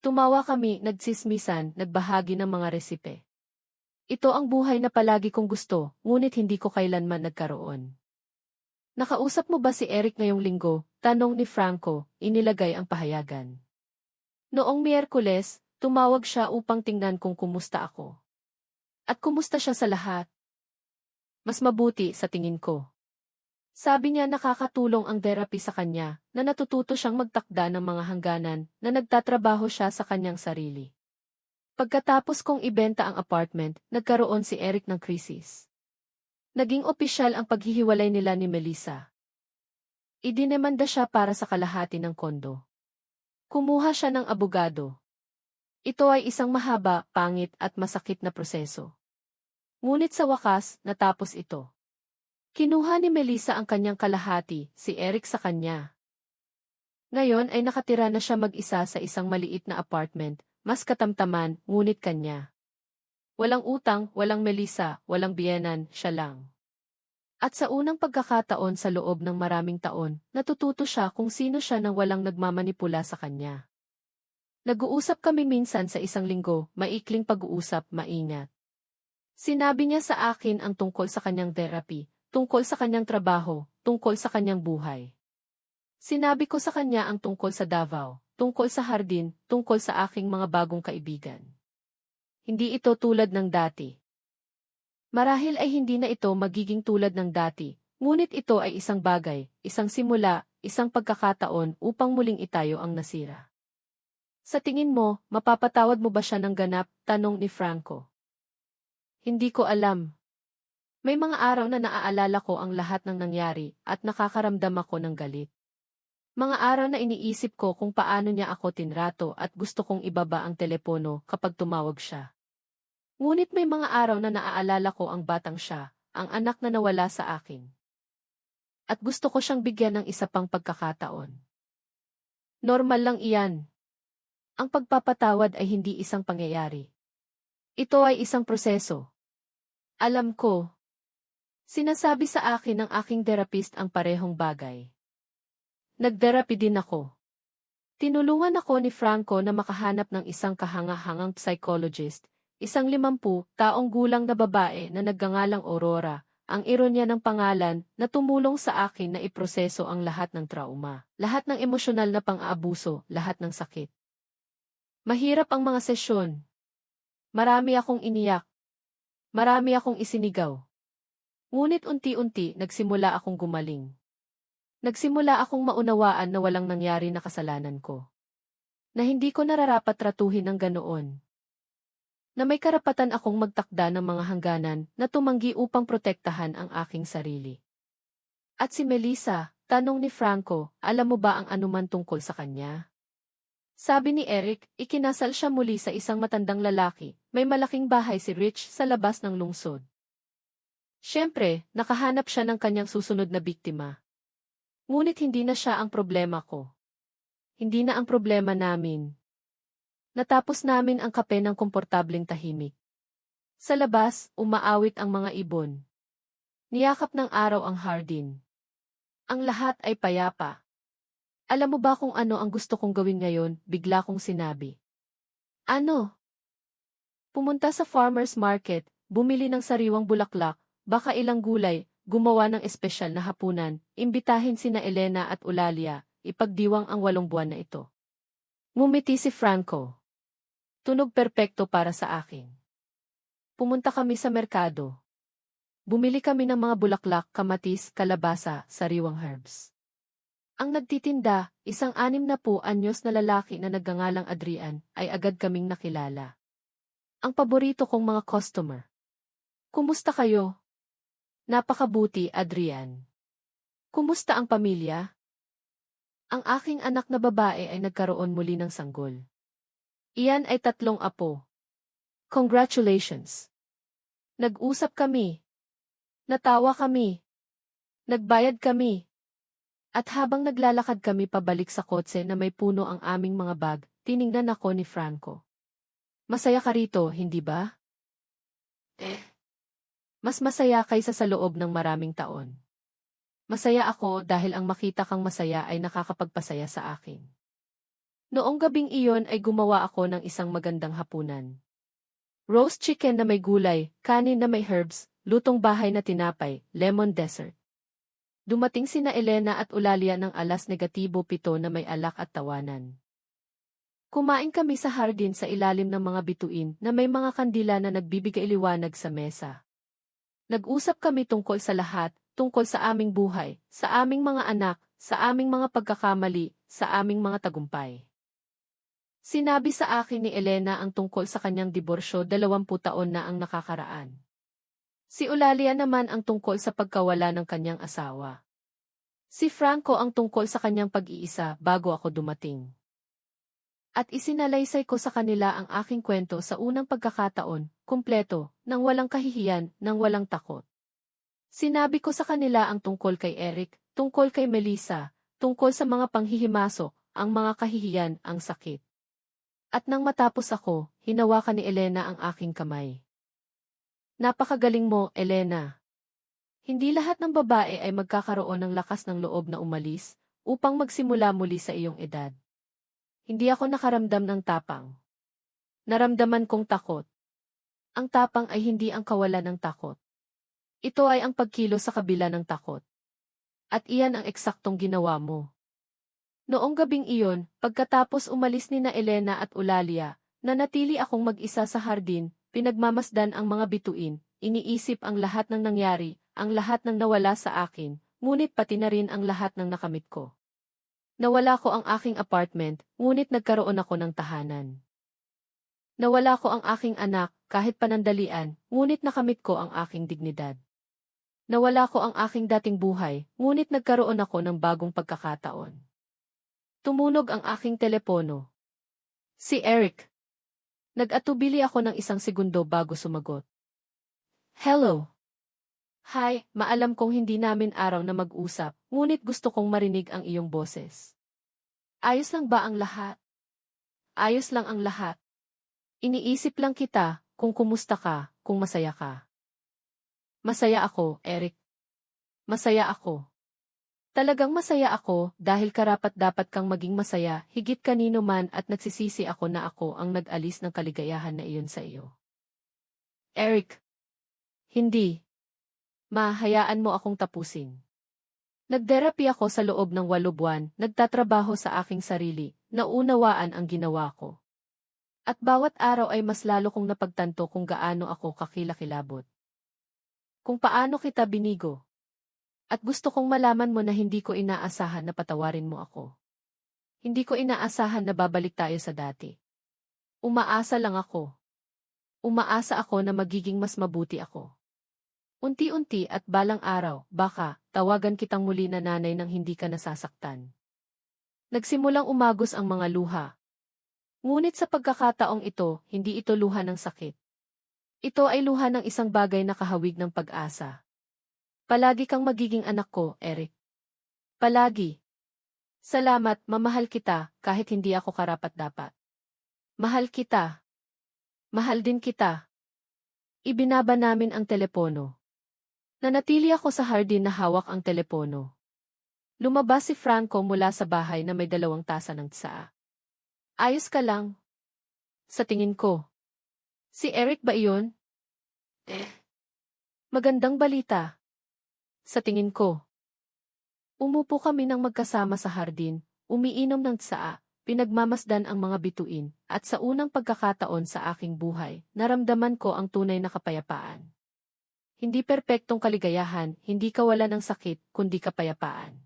Tumawa kami, nagsismisan, nagbahagi ng mga resipe. Ito ang buhay na palagi kong gusto, ngunit hindi ko kailanman nagkaroon. Nakausap mo ba si Eric ngayong linggo? Tanong ni Franco, inilagay ang pahayagan. Noong Miyerkules, tumawag siya upang tingnan kung kumusta ako. At kumusta siya sa lahat? Mas mabuti sa tingin ko. Sabi niya nakakatulong ang therapy sa kanya, na natututo siyang magtakda ng mga hangganan, na nagtatrabaho siya sa kanyang sarili. Pagkatapos kong ibenta ang apartment, nagkaroon si Eric ng krisis. Naging opisyal ang paghihiwalay nila ni Melissa. Idinemanda siya para sa kalahati ng kondo. Kumuha siya ng abogado. Ito ay isang mahaba, pangit at masakit na proseso. Ngunit sa wakas, natapos ito. Kinuha ni Melissa ang kanyang kalahati, si Eric sa kanya. Ngayon ay nakatira na siya mag-isa sa isang maliit na apartment, mas katamtaman, ngunit kanya. Walang utang, walang Melissa, walang biyenan, siya lang. At sa unang pagkakataon sa loob ng maraming taon, natututo siya kung sino siya nang walang nagmamanipula sa kanya. Nag-uusap kami minsan sa isang linggo, maikling pag-uusap, maingat. Sinabi niya sa akin ang tungkol sa kanyang therapy, tungkol sa kanyang trabaho, tungkol sa kanyang buhay. Sinabi ko sa kanya ang tungkol sa Davao, tungkol sa hardin, tungkol sa aking mga bagong kaibigan. Hindi ito tulad ng dati. Marahil ay hindi na ito magiging tulad ng dati, ngunit ito ay isang bagay, isang simula, isang pagkakataon upang muling itayo ang nasira. Sa tingin mo, mapapatawad mo ba siya ng ganap? Tanong ni Franco. Hindi ko alam. May mga araw na naaalala ko ang lahat ng nangyari at nakakaramdam ako ng galit. Mga araw na iniisip ko kung paano niya ako tinrato at gusto kong ibaba ang telepono kapag tumawag siya. Ngunit may mga araw na naaalala ko ang batang siya, ang anak na nawala sa akin. At gusto ko siyang bigyan ng isa pang pagkakataon. Normal lang iyan. Ang pagpapatawad ay hindi isang pangyayari. Ito ay isang proseso. Alam ko. Sinasabi sa akin ng aking therapist ang parehong bagay. Nag-therapy din ako. Tinulungan ako ni Franco na makahanap ng isang kahangahangang psychologist, isang 50 taong gulang na babae na nagngangalang Aurora, ang ironya ng pangalan, na tumulong sa akin na iproseso ang lahat ng trauma, lahat ng emosyonal na pang-aabuso, lahat ng sakit. Mahirap ang mga sesyon. Marami akong iniyak. Marami akong isinigaw. Ngunit unti-unti nagsimula akong gumaling. Nagsimula akong maunawaan na walang nangyari na kasalanan ko. Na hindi ko nararapat tratuhin ng ganoon. Na may karapatan akong magtakda ng mga hangganan na tumanggi upang protektahan ang aking sarili. At si Melissa, tanong ni Franco, alam mo ba ang anuman tungkol sa kanya? Sabi ni Eric, ikinasal siya muli sa isang matandang lalaki, may malaking bahay si Rich sa labas ng lungsod. Siyempre, nakahanap siya ng kanyang susunod na biktima. Ngunit hindi na siya ang problema ko. Hindi na ang problema namin. Natapos namin ang kape ng komportableng tahimik. Sa labas, umaawit ang mga ibon. Niyakap ng araw ang hardin. Ang lahat ay payapa. Alam mo ba kung ano ang gusto kong gawin ngayon? Bigla kong sinabi. Ano? Pumunta sa farmer's market, bumili ng sariwang bulaklak, baka ilang gulay, gumawa ng espesyal na hapunan, imbitahin sina Elena at Eulalia, ipagdiwang ang 8 buwan na ito. Ngumiti si Franco. Tunog perpekto para sa akin. Pumunta kami sa merkado. Bumili kami ng mga bulaklak, kamatis, kalabasa, sariwang herbs. Ang nagtitinda, isang 60 anyos na lalaki na nagngangalang Adrian, ay agad kaming nakilala. Ang paborito kong mga customer. Kumusta kayo? Napakabuti, Adrian. Kumusta ang pamilya? Ang aking anak na babae ay nagkaroon muli ng sanggol. Iyan ay 3 apo. Congratulations. Nag-usap kami. Natawa kami. Nagbayad kami. At habang naglalakad kami pabalik sa kotse na may puno ang aming mga bag, tiningnan ako ni Franco. Masaya ka rito, hindi ba? Mas masaya kaysa sa loob ng maraming taon. Masaya ako dahil ang makita kang masaya ay nakakapagpasaya sa akin. Noong gabing iyon ay gumawa ako ng isang magandang hapunan. Roast chicken na may gulay, kanin na may herbs, lutong bahay na tinapay, lemon dessert. Dumating sina Elena at Eulalia ng 7:07 na may alak at tawanan. Kumain kami sa hardin sa ilalim ng mga bituin na may mga kandila na nagbibigay liwanag sa mesa. Nag-usap kami tungkol sa lahat, tungkol sa aming buhay, sa aming mga anak, sa aming mga pagkakamali, sa aming mga tagumpay. Sinabi sa akin ni Elena ang tungkol sa kanyang diborsyo 20 taon na ang nakakaraan. Si Eulalia naman ang tungkol sa pagkawala ng kanyang asawa. Si Franco ang tungkol sa kanyang pag-iisa bago ako dumating. At isinalaysay ko sa kanila ang aking kwento sa unang pagkakataon, kumpleto, nang walang kahihiyan, nang walang takot. Sinabi ko sa kanila ang tungkol kay Eric, tungkol kay Melissa, tungkol sa mga panghihimasok, ang mga kahihiyan, ang sakit. At nang matapos ako, hinawakan ni Elena ang aking kamay. Napakagaling mo, Elena. Hindi lahat ng babae ay magkakaroon ng lakas ng loob na umalis, upang magsimula muli sa iyong edad. Hindi ako nakaramdam ng tapang. Naramdaman kong takot. Ang tapang ay hindi ang kawalan ng takot. Ito ay ang pagkilos sa kabila ng takot. At iyan ang eksaktong ginawa mo. Noong gabing iyon, pagkatapos umalis ni na Elena at Eulalia, nanatili akong mag-isa sa hardin, pinagmamasdan ang mga bituin, iniisip ang lahat ng nangyari, ang lahat ng nawala sa akin, ngunit pati na rin ang lahat ng nakamit ko. Nawala ko ang aking apartment, ngunit nagkaroon ako ng tahanan. Nawala ko ang aking anak, kahit panandalian, ngunit nakamit ko ang aking dignidad. Nawala ko ang aking dating buhay, ngunit nagkaroon ako ng bagong pagkakataon. Tumunog ang aking telepono. Si Eric. Nag-atubili ako ng 1 segundo bago sumagot. Hello. Hi, maalam kong hindi namin araw na mag-usap, ngunit gusto kong marinig ang iyong boses. Ayos lang ba ang lahat? Ayos lang ang lahat. Iniisip lang kita, kung kumusta ka, kung masaya ka. Masaya ako, Eric. Masaya ako. Talagang masaya ako dahil karapat-dapat kang maging masaya higit kanino man at nagsisisi ako na ako ang nag-alis ng kaligayahan na iyon sa iyo. Eric. Hindi. Mahayaan mo akong tapusin. Nagtherapy ako sa loob ng 8 buwan, nagtatrabaho sa aking sarili, naunawaan ang ginawa ko. At bawat araw ay mas lalo kong napagtanto kung gaano ako kakilakilabot. Kung paano kita binigo. At gusto kong malaman mo na hindi ko inaasahan na patawarin mo ako. Hindi ko inaasahan na babalik tayo sa dati. Umaasa lang ako. Umaasa ako na magiging mas mabuti ako. Unti-unti at balang araw, baka, tawagan kitang muli na nanay nang hindi ka nasasaktan. Nagsimulang umagos ang mga luha. Ngunit sa pagkakataong ito, hindi ito luha ng sakit. Ito ay luha ng isang bagay na kahawig ng pag-asa. Palagi kang magiging anak ko, Eric. Palagi. Salamat, mamahal kita, kahit hindi ako karapat-dapat. Mahal kita. Mahal din kita. Ibinaba namin ang telepono. Nanatili ako sa hardin na hawak ang telepono. Lumabas si Franco mula sa bahay na may 2 tasa ng tsaa. Ayos ka lang? Sa tingin ko. Si Eric ba iyon? Magandang balita. Sa tingin ko. Umupo kami ng magkasama sa hardin, umiinom ng tsaa, pinagmamasdan ang mga bituin, at sa unang pagkakataon sa aking buhay, naramdaman ko ang tunay na kapayapaan. Hindi perpektong kaligayahan, hindi kawalan ng sakit, kundi kapayapaan.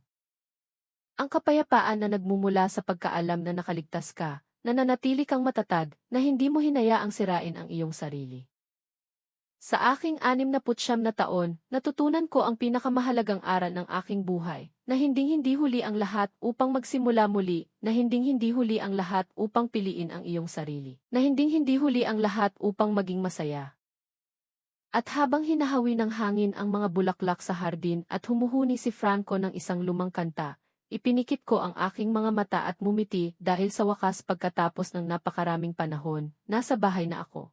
Ang kapayapaan na nagmumula sa pagkaalam na nakaligtas ka, na nanatili kang matatag, na hindi mo hinayaang sirain ang iyong sarili. Sa aking 69 na taon, natutunan ko ang pinakamahalagang aral ng aking buhay, na hinding-hindi huli ang lahat upang magsimula muli, na hinding-hindi huli ang lahat upang piliin ang iyong sarili, na hinding-hindi huli ang lahat upang maging masaya. At habang hinahawi ng hangin ang mga bulaklak sa hardin at humuhuni si Franco ng isang lumang kanta, ipinikit ko ang aking mga mata at mumiti dahil sa wakas pagkatapos ng napakaraming panahon, nasa bahay na ako.